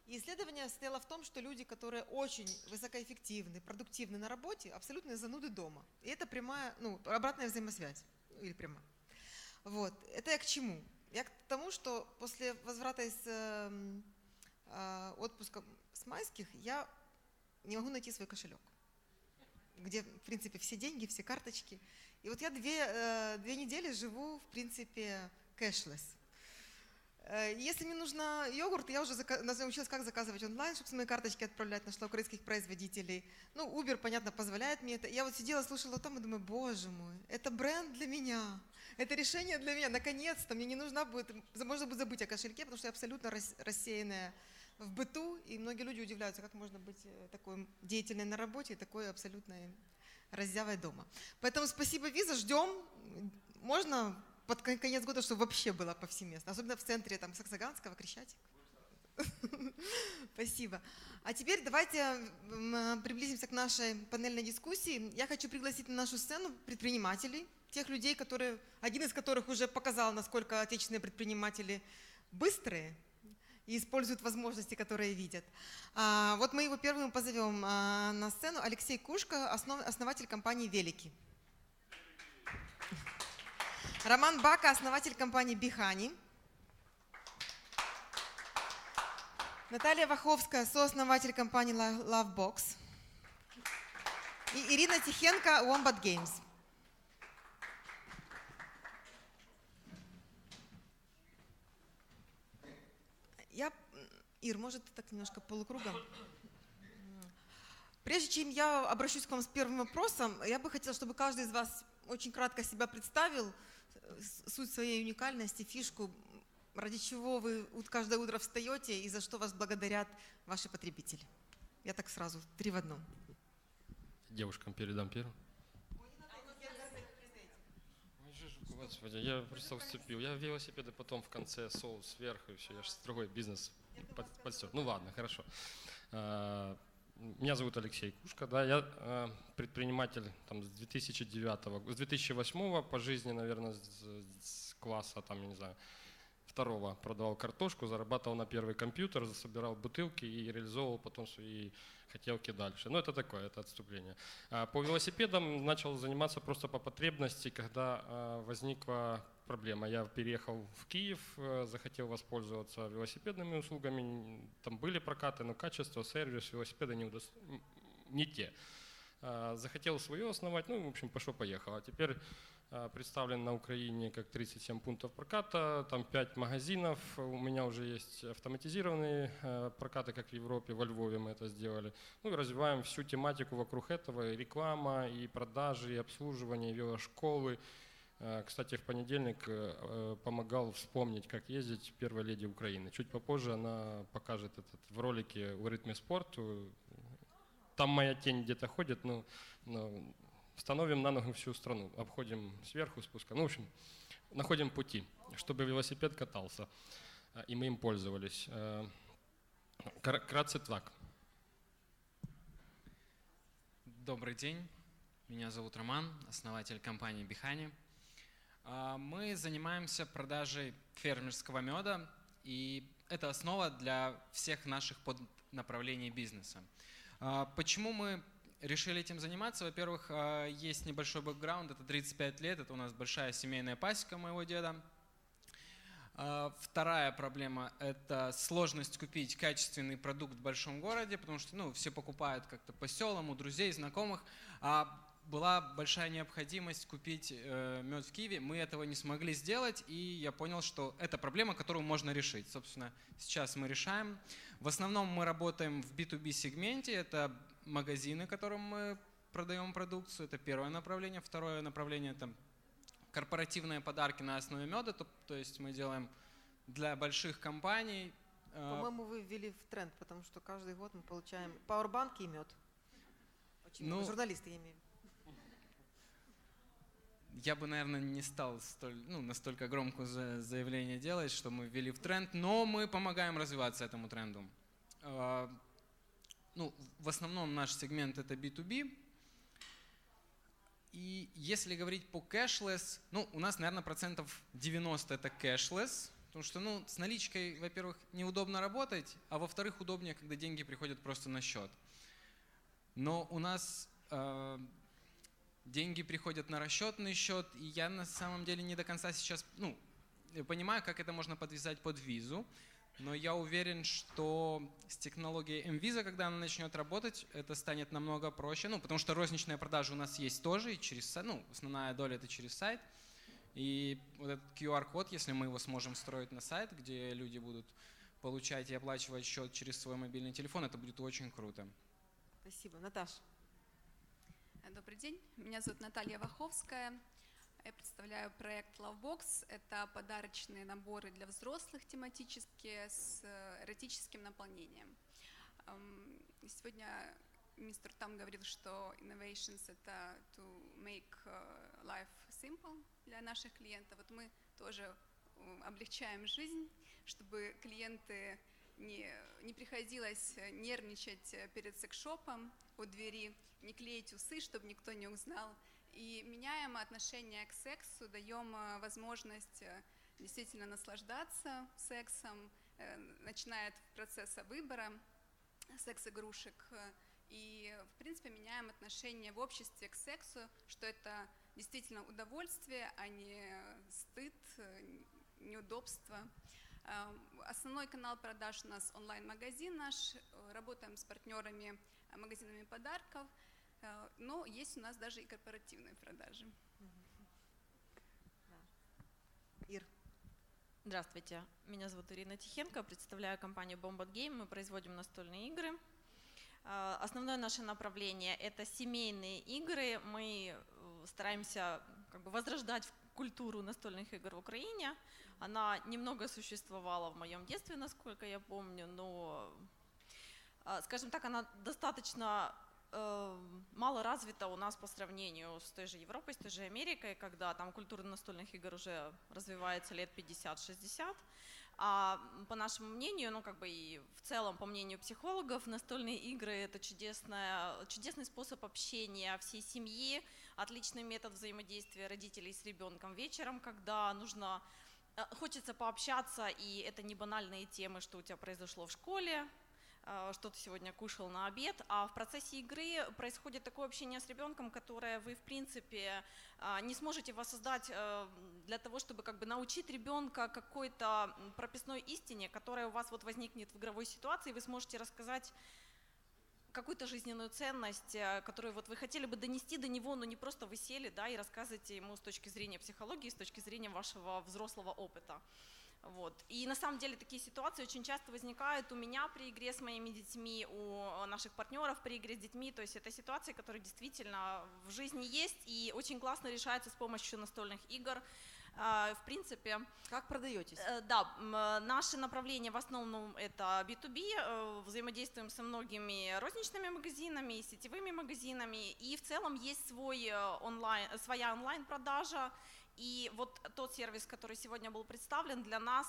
И исследование состояло в том, что люди, которые очень высокоэффективны, продуктивны на работе, абсолютно зануды дома. И это прямая, обратная взаимосвязь. Или прямая. Вот. Это я к чему? Я к тому, что после возврата из отпуска с майских я не могу найти свой кошелек, где, в принципе, все деньги, все карточки. И вот я две недели живу, в принципе, cashless. Если мне нужно йогурт, я уже научилась, как заказывать онлайн, чтобы с моей карточки отправлять, нашла украинских производителей. Uber, понятно, позволяет мне это. Я вот сидела, слушала там и думаю, боже мой, это бренд для меня, это решение для меня. Наконец-то мне не нужна будет, можно будет забыть о кошельке, потому что я абсолютно рассеянная в быту, и многие люди удивляются, как можно быть такой деятельной на работе и такой абсолютно раззявой дома. Поэтому спасибо, Виза, ждем. Можно под конец года, чтобы вообще было повсеместно, особенно в центре там Саксаганского, Крещатик. Спасибо. А теперь давайте приблизимся к нашей панельной дискуссии. Я хочу пригласить на нашу сцену предпринимателей, тех людей, один из которых уже показал, насколько отечественные предприниматели быстрые и используют возможности, которые видят. Вот мы его первым позовем на сцену. Алексей Кушка, основатель компании «Велики». Роман Бака, основатель компании «Бихани». Наталья Ваховская, сооснователь компании Lovebox. И Ирина Тихенко, Wombat Games. Ир, может, ты так немножко полукругом? Прежде чем я обращусь к вам с первым вопросом, я бы хотела, чтобы каждый из вас очень кратко себя представил, суть своей уникальности, фишку, ради чего вы каждое утро встаете и за что вас благодарят ваши потребители. Я так сразу, 3 в 1. Девушкам передам первым. Господи, я просто уступил. Я велосипеды потом в конце, соус сверху, и все. Я же другой бизнес подстер. Ну ладно, хорошо. Меня зовут Алексей Кушка, да, я предприниматель там, с 2008 по жизни, наверное, с класса, там, я не знаю, 2 продавал картошку, зарабатывал на первый компьютер, собирал бутылки и реализовывал потом свои хотелки дальше. Ну, это такое, это отступление. По велосипедам начал заниматься просто по потребности, когда возникла проблема. Я переехал в Киев, захотел воспользоваться велосипедными услугами. Там были прокаты, но качество, сервис, велосипеды не те. Захотел свое основать, ну, в общем, пошло-поехало. А теперь представлен на Украине как 37 пунктов проката, там 5 магазинов. У меня уже есть автоматизированные прокаты, как в Европе, во Львове мы это сделали. Ну и развиваем всю тематику вокруг этого, и реклама, и продажи, и обслуживание, и велошколы. Кстати, в понедельник помогал вспомнить, как ездить первой леди Украины. Чуть попозже она покажет в ролике «В ритме спорта». Там моя тень где-то ходит, но становим на ногу всю страну, обходим сверху, спускаем. Ну, в общем, находим пути, чтобы велосипед катался, и мы им пользовались. Вкратце так. Добрый день, меня зовут Роман, основатель компании Бихани. Мы занимаемся продажей фермерского меда, и это основа для всех наших поднаправлений бизнеса. Почему мы решили этим заниматься? Во-первых, есть небольшой бэкграунд, это 35 лет, это у нас большая семейная пасека моего деда. Вторая проблема – это сложность купить качественный продукт в большом городе, потому что все покупают как-то по селам, у друзей, знакомых. А была большая необходимость купить мед в Киеве. Мы этого не смогли сделать, и я понял, что это проблема, которую можно решить. Собственно, сейчас мы решаем. В основном мы работаем в B2B сегменте. Это магазины, которым мы продаем продукцию. Это первое направление. Второе направление – это корпоративные подарки на основе меда. То есть мы делаем для больших компаний. По-моему, вы ввели в тренд, потому что каждый год мы получаем пауэрбанки и мед. Очень много. Журналисты, я имею в виду. Я бы, наверное, не стал настолько громкое заявление делать, что мы ввели в тренд, но мы помогаем развиваться этому тренду. В основном наш сегмент это B2B. И если говорить по cashless, у нас, наверное, 90% это cashless, потому что с наличкой, во-первых, неудобно работать, а во-вторых, удобнее, когда деньги приходят просто на счет. Но у нас деньги приходят на расчетный счет, и я на самом деле не до конца сейчас понимаю, как это можно подвязать под визу, но я уверен, что с технологией M-Visa, когда она начнет работать, это станет намного проще, потому что розничная продажа у нас есть тоже, и через сайт, основная доля это через сайт, и вот этот QR-код, если мы его сможем строить на сайт, где люди будут получать и оплачивать счет через свой мобильный телефон, это будет очень круто. Спасибо. Наташа. Добрый день, меня зовут Наталья Ваховская. Я представляю проект Lovebox. Это подарочные наборы для взрослых тематические с эротическим наполнением. Сегодня мистер Там говорил, что innovations — это to make life simple для наших клиентов. Вот мы тоже облегчаем жизнь, чтобы клиенты не приходилось нервничать перед секс-шопом у двери, не клеить усы, чтобы никто не узнал. И меняем отношение к сексу, даем возможность действительно наслаждаться сексом, начиная от процесса выбора секс-игрушек. И, в принципе, меняем отношение в обществе к сексу, что это действительно удовольствие, а не стыд, неудобство. Основной канал продаж у нас онлайн-магазин наш. Работаем с партнерами, магазинами подарков. Но есть у нас даже и корпоративные продажи. Ир. Здравствуйте, меня зовут Ирина Тихенко, представляю компанию Bombat Game, мы производим настольные игры. Основное наше направление – это семейные игры. Мы стараемся возрождать культуру настольных игр в Украине. Она немного существовала в моем детстве, насколько я помню, но, скажем так, она достаточно мало развита у нас по сравнению с той же Европой, с той же Америкой, когда там культура настольных игр уже развивается лет 50-60. А по нашему мнению, и в целом, по мнению психологов, настольные игры – это чудесный способ общения всей семьи, отличный метод взаимодействия родителей с ребенком вечером, когда хочется пообщаться, и это не банальные темы, что у тебя произошло в школе, что ты сегодня кушал на обед, а в процессе игры происходит такое общение с ребенком, которое вы, в принципе, не сможете воссоздать для того, чтобы научить ребенка какой-то прописной истине, которая у вас возникнет в игровой ситуации, и вы сможете рассказать какую-то жизненную ценность, которую вы хотели бы донести до него, но не просто вы сели, и рассказываете ему с точки зрения психологии, с точки зрения вашего взрослого опыта. Вот. И на самом деле такие ситуации очень часто возникают у меня при игре с моими детьми, у наших партнеров при игре с детьми. То есть это ситуации, которые действительно в жизни есть и очень классно решаются с помощью настольных игр. В принципе... Как продаетесь? Да, наши направления в основном это B2B, взаимодействуем со многими розничными магазинами и сетевыми магазинами, и в целом есть своя онлайн-продажа. И вот тот сервис, который сегодня был представлен, для нас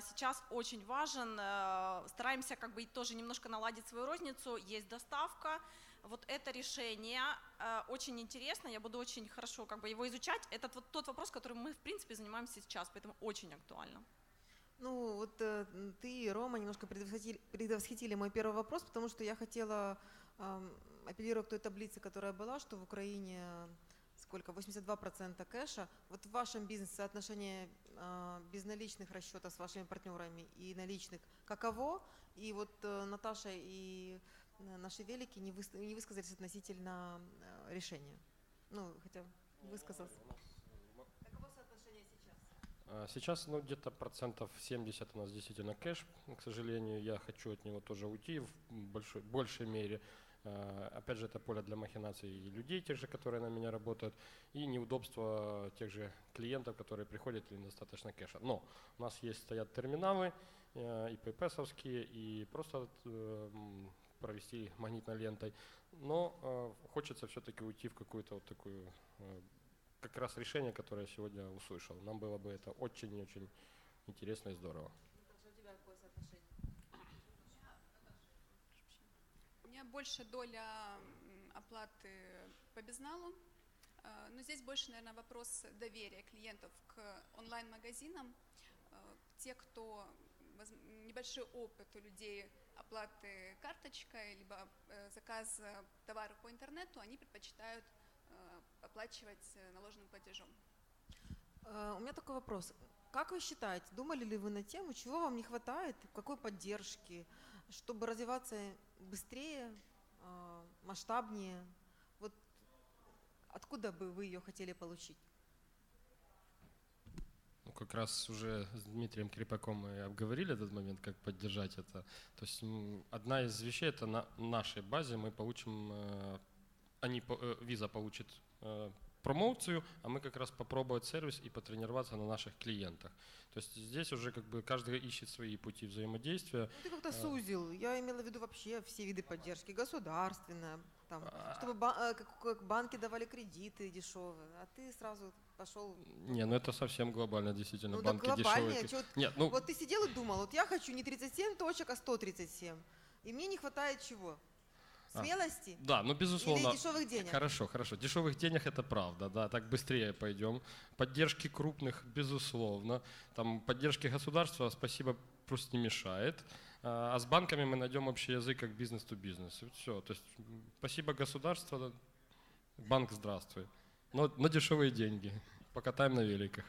сейчас очень важен. Стараемся как бы тоже немножко наладить свою розницу, есть доставка. Вот это решение очень интересно, я буду очень хорошо как бы его изучать. Это вот тот вопрос, которым мы в принципе занимаемся сейчас, поэтому очень актуально. Ну вот ты и Рома немножко предвосхитили мой первый вопрос, потому что я хотела, апеллируя к той таблице, которая была, что в Украине сколько, 82% кэша. Вот в вашем бизнесе соотношение безналичных расчетов с вашими партнерами и наличных каково? И вот Наташа и наши велики не высказались относительно решения. Ну, хотя высказался. Каково соотношение сейчас? Сейчас, ну, где-то 70% у нас действительно кэш. К сожалению, я хочу от него тоже уйти в большей мере. Опять же, это поле для махинаций и людей, тех же, которые на меня работают, и неудобства тех же клиентов, которые приходят, и недостаточно кэша. Но у нас стоят терминалы, и PayPal-овские, и просто провести магнитной лентой. Но хочется все-таки уйти в какую-то вот такую, как раз решение, которое я сегодня услышал. Нам было бы это очень-очень интересно и здорово. У меня больше доля оплаты по безналу, но здесь больше, наверное, вопрос доверия клиентов к онлайн-магазинам. Те, кто небольшой опыт у людей оплаты карточкой, либо заказ товаров по интернету, они предпочитают оплачивать наложенным платежом. У меня такой вопрос. Как вы считаете, думали ли вы на тему, чего вам не хватает, какой поддержки, чтобы развиваться быстрее, масштабнее? Вот откуда бы вы ее хотели получить? Ну, как раз уже с Дмитрием Крепаком мы обговорили этот момент, как поддержать это. То есть одна из вещей, это на нашей базе мы получим, Visa получит промоуцию, а мы как раз попробовать сервис и потренироваться на наших клиентах. То есть здесь уже как бы каждый ищет свои пути взаимодействия. Ну, ты как-то сузил. Я имела в виду вообще все виды поддержки. Государственная, там, чтобы как банки давали кредиты дешевые, а ты сразу пошел... Не, ну это совсем глобально, действительно, ну, банки глобальнее. дешевые. Нет, ну... Вот ты сидел и думал, вот я хочу не 37 точек, а 137. И мне не хватает чего? Смелости? Да, ну безусловно. Или дешевых денег? Хорошо. Дешевых денег это правда, да, так быстрее пойдем. Поддержки крупных, безусловно. Там поддержки государства, спасибо, просто не мешает. А с банками мы найдем общий язык как бизнес-то-бизнес. Все, то есть спасибо государству, банк здравствуй. Но дешевые деньги. Покатаем на великах.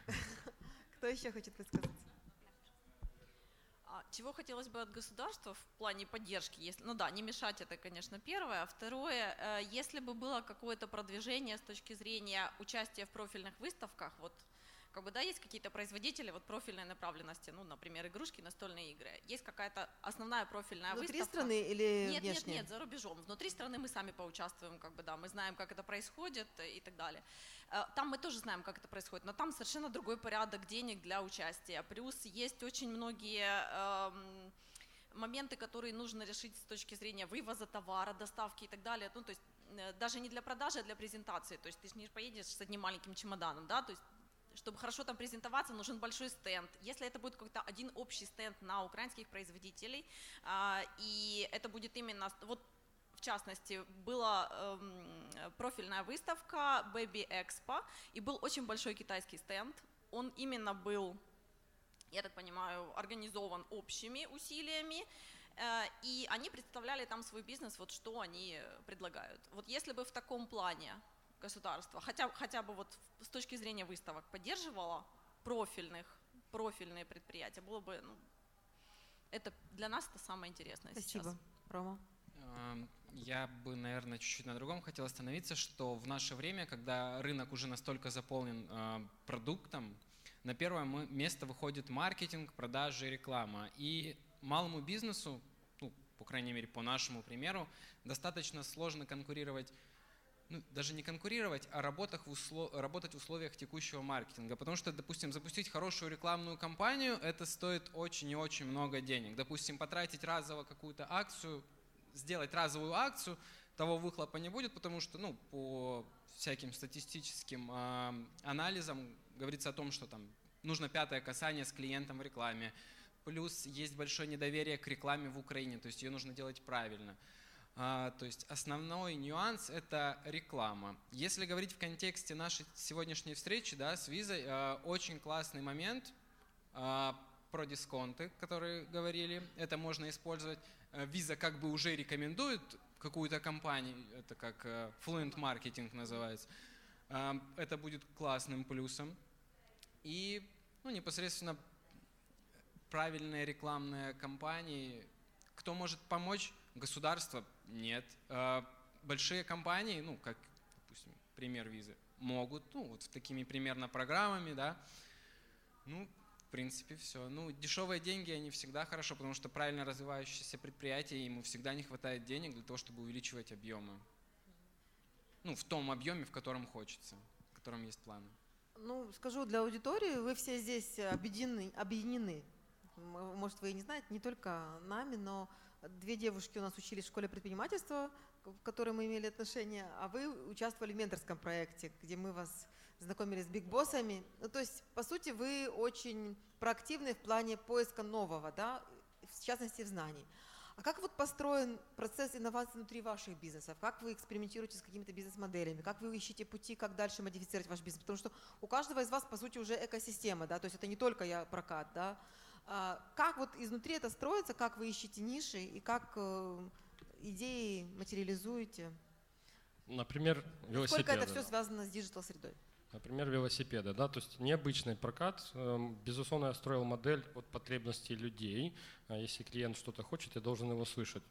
Кто еще хочет высказаться? Чего хотелось бы от государства в плане поддержки? Ну да, не мешать, это, конечно, первое. А второе, если бы было какое-то продвижение с точки зрения участия в профильных выставках, вот как бы, да, есть какие-то производители вот профильной направленности, ну, например, игрушки, настольные игры. Есть какая-то основная профильная Внутри выставка. страны или нет, внешне? Нет, за рубежом. Внутри страны мы сами поучаствуем, как бы, да, мы знаем, как это происходит и так далее. Там мы тоже знаем, как это происходит, но там совершенно другой порядок денег для участия. Плюс есть очень многие моменты, которые нужно решить с точки зрения вывоза товара, доставки и так далее. Ну, то есть даже не для продажи, а для презентации. То есть ты же не поедешь с одним маленьким чемоданом, да, то есть чтобы хорошо там презентоваться, нужен большой стенд. Если это будет какой-то один общий стенд на украинских производителей, и это будет именно, вот в частности, была профильная выставка Baby Expo, и был очень большой китайский стенд. Он именно был, я так понимаю, организован общими усилиями, и они представляли там свой бизнес, вот что они предлагают. Вот если бы в таком плане государство, хотя бы вот с точки зрения выставок поддерживало профильные предприятия, было бы, ну, это для нас это самое интересное. Спасибо. Сейчас. Рома? Я бы, наверное, чуть-чуть на другом хотел остановиться, что в наше время, когда рынок уже настолько заполнен продуктом, на первое место выходит маркетинг, продажи и реклама. И малому бизнесу, ну, по крайней мере, по нашему примеру, достаточно сложно конкурировать, ну, даже не конкурировать, а работать в условиях текущего маркетинга. Потому что, допустим, запустить хорошую рекламную кампанию, это стоит очень и очень много денег. Допустим, потратить разово какую-то акцию, сделать разовую акцию, того выхлопа не будет, потому что, ну, по всяким статистическим анализам говорится о том, что там нужно 5-е касание с клиентом в рекламе. Плюс есть большое недоверие к рекламе в Украине, то есть ее нужно делать правильно. То есть основной нюанс – это реклама. Если говорить в контексте нашей сегодняшней встречи, да, с визой, очень классный момент про дисконты, которые говорили, это можно использовать. Виза как бы уже рекомендует какую-то компанию, это как fluent marketing называется. Это будет классным плюсом. И, ну, непосредственно правильные рекламные кампании. Кто может помочь? Государство? Нет. Большие компании, ну, как, допустим, пример визы, могут, ну, вот с такими примерно программами, да. Ну, в принципе, все. Ну, дешевые деньги, они всегда хорошо, потому что правильно развивающееся предприятие, ему всегда не хватает денег для того, чтобы увеличивать объемы. Ну, в том объеме, в котором хочется, в котором есть планы. Ну, скажу для аудитории, вы все здесь объединены. Может, вы и не знаете, не только нами, но 2 девушки у нас учились в школе предпринимательства, в которой мы имели отношение, а вы участвовали в менторском проекте, где мы вас знакомили с бигбоссами. Ну, то есть, по сути, вы очень проактивны в плане поиска нового, да, в частности, в знаний. А как вот построен процесс инноваций внутри ваших бизнесов? Как вы экспериментируете с какими-то бизнес-моделями? Как вы ищете пути, как дальше модифицировать ваш бизнес? Потому что у каждого из вас, по сути, уже экосистема, да, то есть это не только я прокат, да. Как вот изнутри это строится, как вы ищете ниши и как идеи материализуете? Например, велосипеды. Сколько это все связано с диджитал-средой? Например, велосипеды, да, то есть необычный прокат. Безусловно, я строил модель от потребностей людей. Если клиент что-то хочет, я должен его слышать.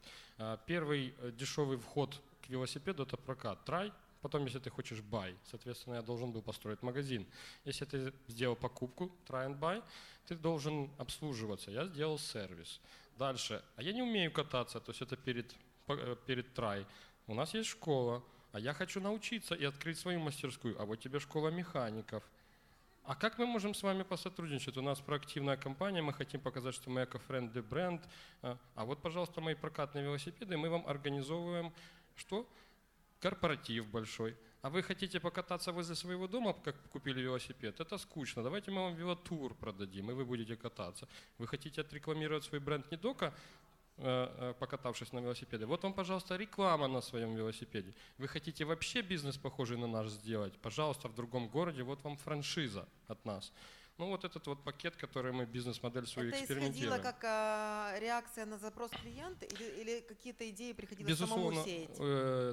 Первый дешевый вход к велосипеду – это прокат, try. Потом, если ты хочешь buy, соответственно, я должен был построить магазин. Если ты сделал покупку, try and buy, ты должен обслуживаться. Я сделал сервис. Дальше. А я не умею кататься, то есть это перед try. У нас есть школа, а я хочу научиться и открыть свою мастерскую. А вот тебе школа механиков. А как мы можем с вами посотрудничать? У нас проактивная компания, мы хотим показать, что мы эко-френдли бренд. А вот, пожалуйста, мои прокатные велосипеды, мы вам организовываем что? Корпоратив большой. А вы хотите покататься возле своего дома, как купили велосипед? Это скучно. Давайте мы вам велотур продадим, и вы будете кататься. Вы хотите отрекламировать свой бренд не только покатавшись на велосипеде. Вот вам, пожалуйста, реклама на своем велосипеде. Вы хотите вообще бизнес похожий на наш сделать? Пожалуйста, в другом городе, вот вам франшиза от нас. Ну вот этот вот пакет, который мы бизнес-модель свою экспериментируем. Это исходило как реакция на запрос клиента или какие-то идеи приходилось самому сеять?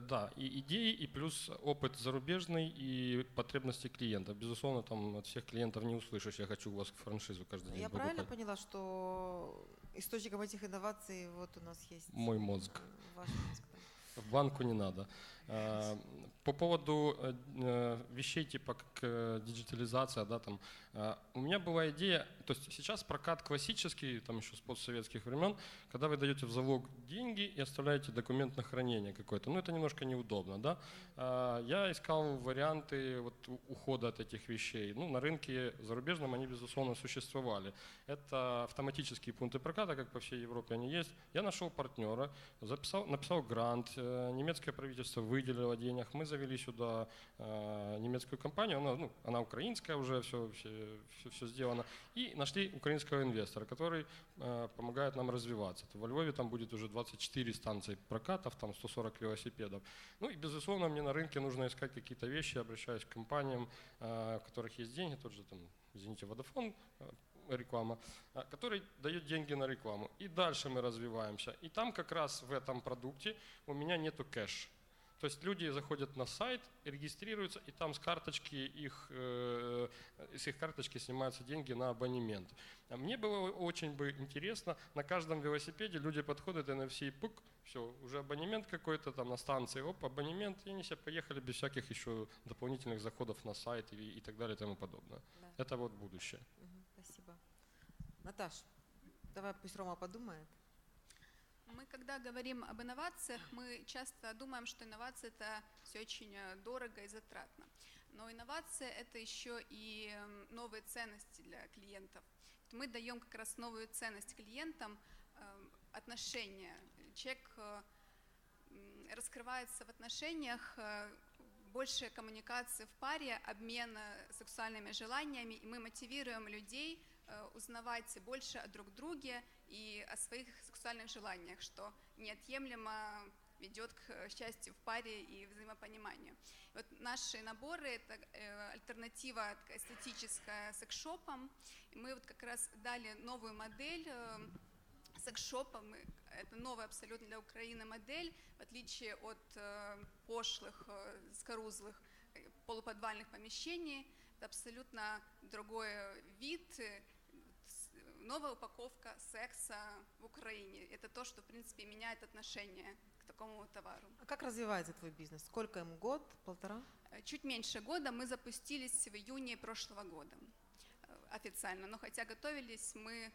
Да, и идеи, и плюс опыт зарубежный, и потребности клиентов. Безусловно, там от всех клиентов не услышишь, я хочу у вас франшизу каждый день. Я правильно поняла, что источником этих инноваций вот у нас есть? Мой мозг. Ваш мозг, да. В банку не надо. По поводу вещей типа как диджитализация, да, там, у меня была идея, то есть сейчас прокат классический, там еще с постсоветских времен, когда вы даете в залог деньги и оставляете документ на хранение какой-то, ну это немножко неудобно, да. Я искал варианты вот ухода от этих вещей, ну на рынке зарубежном они безусловно существовали. Это автоматические пункты проката, как по всей Европе они есть. Я нашел партнера, написал грант, немецкое правительство выделило денег, мы завели сюда немецкую компанию, она украинская уже, все сделано, и нашли украинского инвестора, который помогает нам развиваться. Во Львове там будет уже 24 станции прокатов, там 140 велосипедов. Ну и безусловно мне на рынке нужно искать какие-то вещи, обращаюсь к компаниям, у которых есть деньги, тот же там, извините, Vodafone, реклама, который дает деньги на рекламу. И дальше мы развиваемся. И там как раз в этом продукте у меня нету кэш. То есть люди заходят на сайт, регистрируются, и там с их карточки снимаются деньги на абонемент. А мне было очень бы интересно, на каждом велосипеде люди подходят, NFC, пук, все, уже абонемент какой-то там на станции, оп, абонемент, и они себе поехали без всяких еще дополнительных заходов на сайт и так далее и тому подобное. Да. Это вот будущее. Спасибо. Наташ, давай пусть Рома подумает. Мы, когда говорим об инновациях, мы часто думаем, что инновации – это все очень дорого и затратно. Но инновация – это еще и новые ценности для клиентов. Мы даем как раз новую ценность клиентам, отношения. Человек раскрывается в отношениях, больше коммуникации в паре, обмен сексуальными желаниями, и мы мотивируем людей узнавать больше о друг друге и о своих сексуальных желаниях, что неотъемлемо ведет к счастью в паре и взаимопониманию. Вот наши наборы – это альтернатива эстетическая секс-шопам. И мы вот как раз дали новую модель секс-шопа. Это новая абсолютно для Украины модель, в отличие от пошлых, скорузлых полуподвальных помещений. Это абсолютно другой вид, новая упаковка секса в Украине. Это то, что, в принципе, меняет отношение к такому товару. А как развивается твой бизнес? Сколько ему? Год? Полтора? Чуть меньше года. Мы запустились в июне прошлого года официально, но хотя готовились мы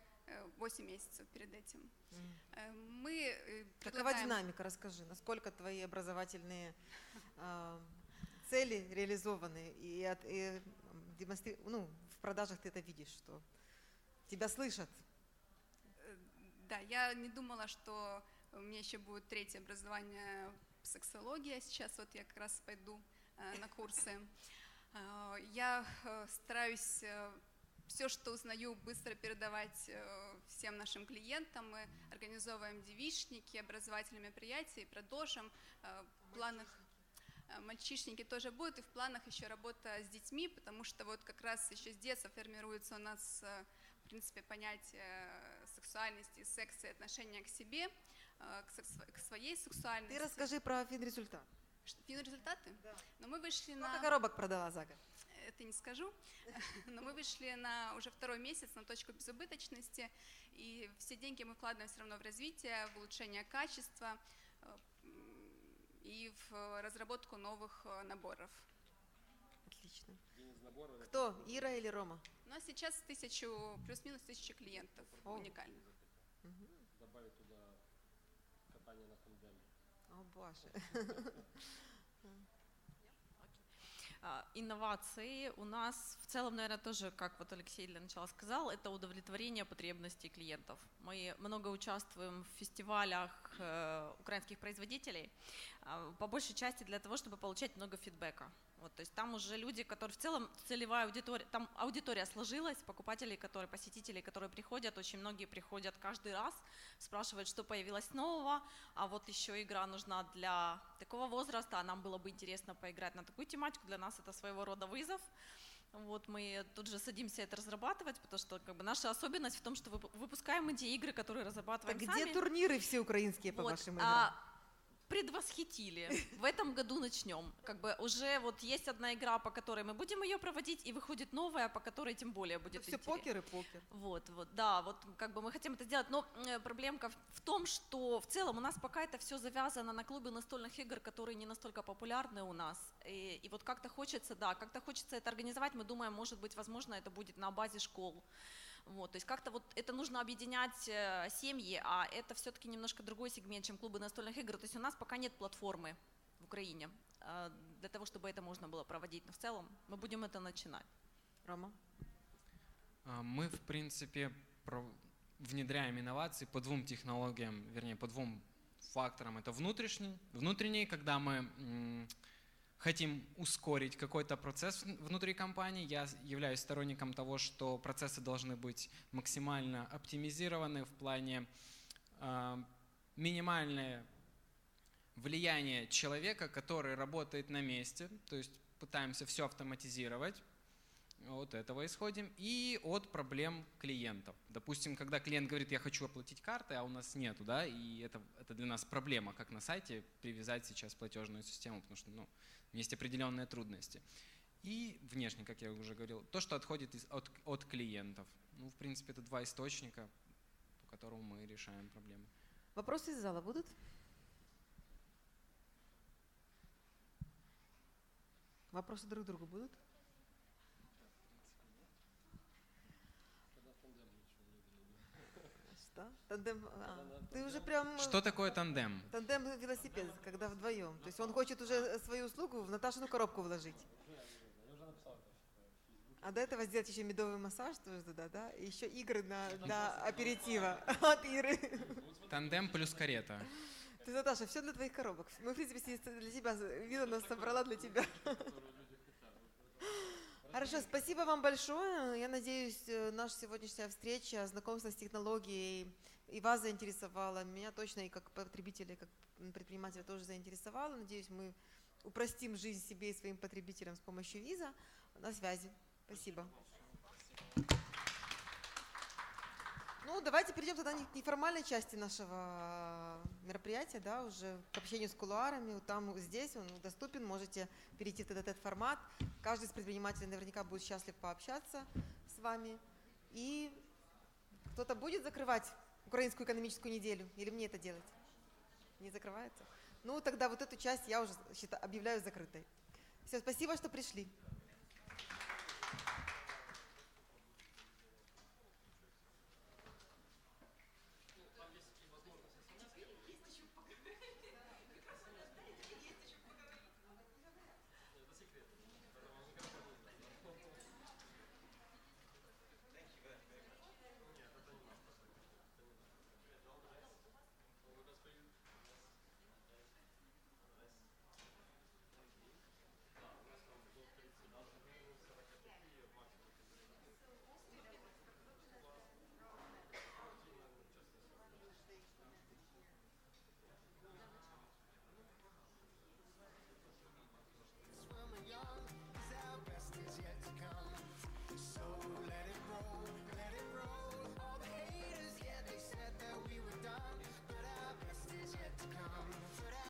8 месяцев перед этим. Мы Какова динамика? Расскажи, насколько твои образовательные цели реализованы и в продажах ты это видишь, что тебя слышат? Да, я не думала, что у меня еще будет третье образование сексология. Сейчас вот я как раз пойду на курсы. Я стараюсь все, что узнаю, быстро передавать всем нашим клиентам. Мы организовываем девичники, образовательные мероприятия и продолжим. В планах мальчишники тоже будут, и в планах еще работа с детьми, потому что вот как раз еще с детства формируется у нас, в принципе, понятие сексуальности, секса и отношения к себе, к своей сексуальности. Ты расскажи про финрезультат. Финрезультаты? Да. Но мы вышли Сколько коробок продала за год? Это не скажу, но мы вышли на уже второй месяц на точку безубыточности, и все деньги мы вкладываем все равно в развитие, в улучшение качества и в разработку новых наборов. Отлично. Кто? Ира или Рома? У нас сейчас плюс-минус 1000 клиентов уникальных. Добавить туда катание на тандеме. О, боже. Инновации у нас в целом, наверное, тоже, как вот Алексей для начала сказал, это удовлетворение потребностей клиентов. Мы много участвуем в фестивалях украинских производителей, по большей части для того, чтобы получать много фидбэка. Вот, то есть там уже люди, которые в целом целевая аудитория, там аудитория сложилась, посетителей, которые приходят, очень многие приходят каждый раз, спрашивают, что появилось нового, а вот еще игра нужна для такого возраста, а нам было бы интересно поиграть на такую тематику, для нас это своего рода вызов. Вот мы тут же садимся это разрабатывать, потому что как бы наша особенность в том, что выпускаем эти игры, которые разрабатываем так сами. где турниры все украинские по вот, вашим играм? Предвосхитили. В этом году начнем. Как бы уже вот есть одна игра, по которой мы будем ее проводить, и выходит новая, по которой тем более будет интересно. Все покер и покер. Вот, да, вот как бы мы хотим это сделать, но проблемка в том, что в целом у нас пока это все завязано на клубы настольных игр, которые не настолько популярны у нас, и вот как-то хочется это организовать, мы думаем, может быть, возможно, это будет на базе школ. Вот, то есть как-то вот это нужно объединять семьи, а это все-таки немножко другой сегмент, чем клубы настольных игр. То есть у нас пока нет платформы в Украине для того, чтобы это можно было проводить. Но в целом мы будем это начинать. Рома? Мы, в принципе, внедряем инновации по двум технологиям, вернее, по двум факторам. Это внутренний, когда мы хотим ускорить какой-то процесс внутри компании. Я являюсь сторонником того, что процессы должны быть максимально оптимизированы в плане минимальное влияние человека, который работает на месте, то есть пытаемся все автоматизировать. от этого исходим, и от проблем клиентов. Допустим, когда клиент говорит, я хочу оплатить картой, а у нас нету, да, и это для нас проблема, как на сайте привязать сейчас платежную систему, потому что есть определенные трудности. И внешне, как я уже говорил, то, что отходит от клиентов. В принципе, это два источника, по которым мы решаем проблемы. Вопросы из зала будут? Вопросы друг к другу будут? Что? Тандем? Ты уже прям... Что такое тандем? Тандем велосипед, когда вдвоем. То есть он хочет уже свою услугу в Наташину коробку вложить. А до этого сделать еще медовый массаж тоже туда, да? И еще игры для аперитива от Иры. Тандем плюс карета. Ты, Наташа, все для твоих коробок. Мы, в принципе, для тебя, Вина нас собрала для тебя. Хорошо, спасибо вам большое. Я надеюсь, наша сегодняшняя встреча, знакомство с технологией и вас заинтересовала. Меня точно и как потребителя, и как предпринимателя тоже заинтересовало. Надеюсь, мы упростим жизнь себе и своим потребителям с помощью виза. На связи. Спасибо. Ну, давайте перейдем тогда к неформальной части нашего мероприятия, да, уже к общению с кулуарами. Там, здесь он доступен, можете перейти в этот формат. Каждый из предпринимателей наверняка будет счастлив пообщаться с вами. И кто-то будет закрывать Украинскую экономическую неделю? Или мне это делать? Не закрывается? Ну, тогда вот эту часть я уже объявляю закрытой. Все, спасибо, что пришли.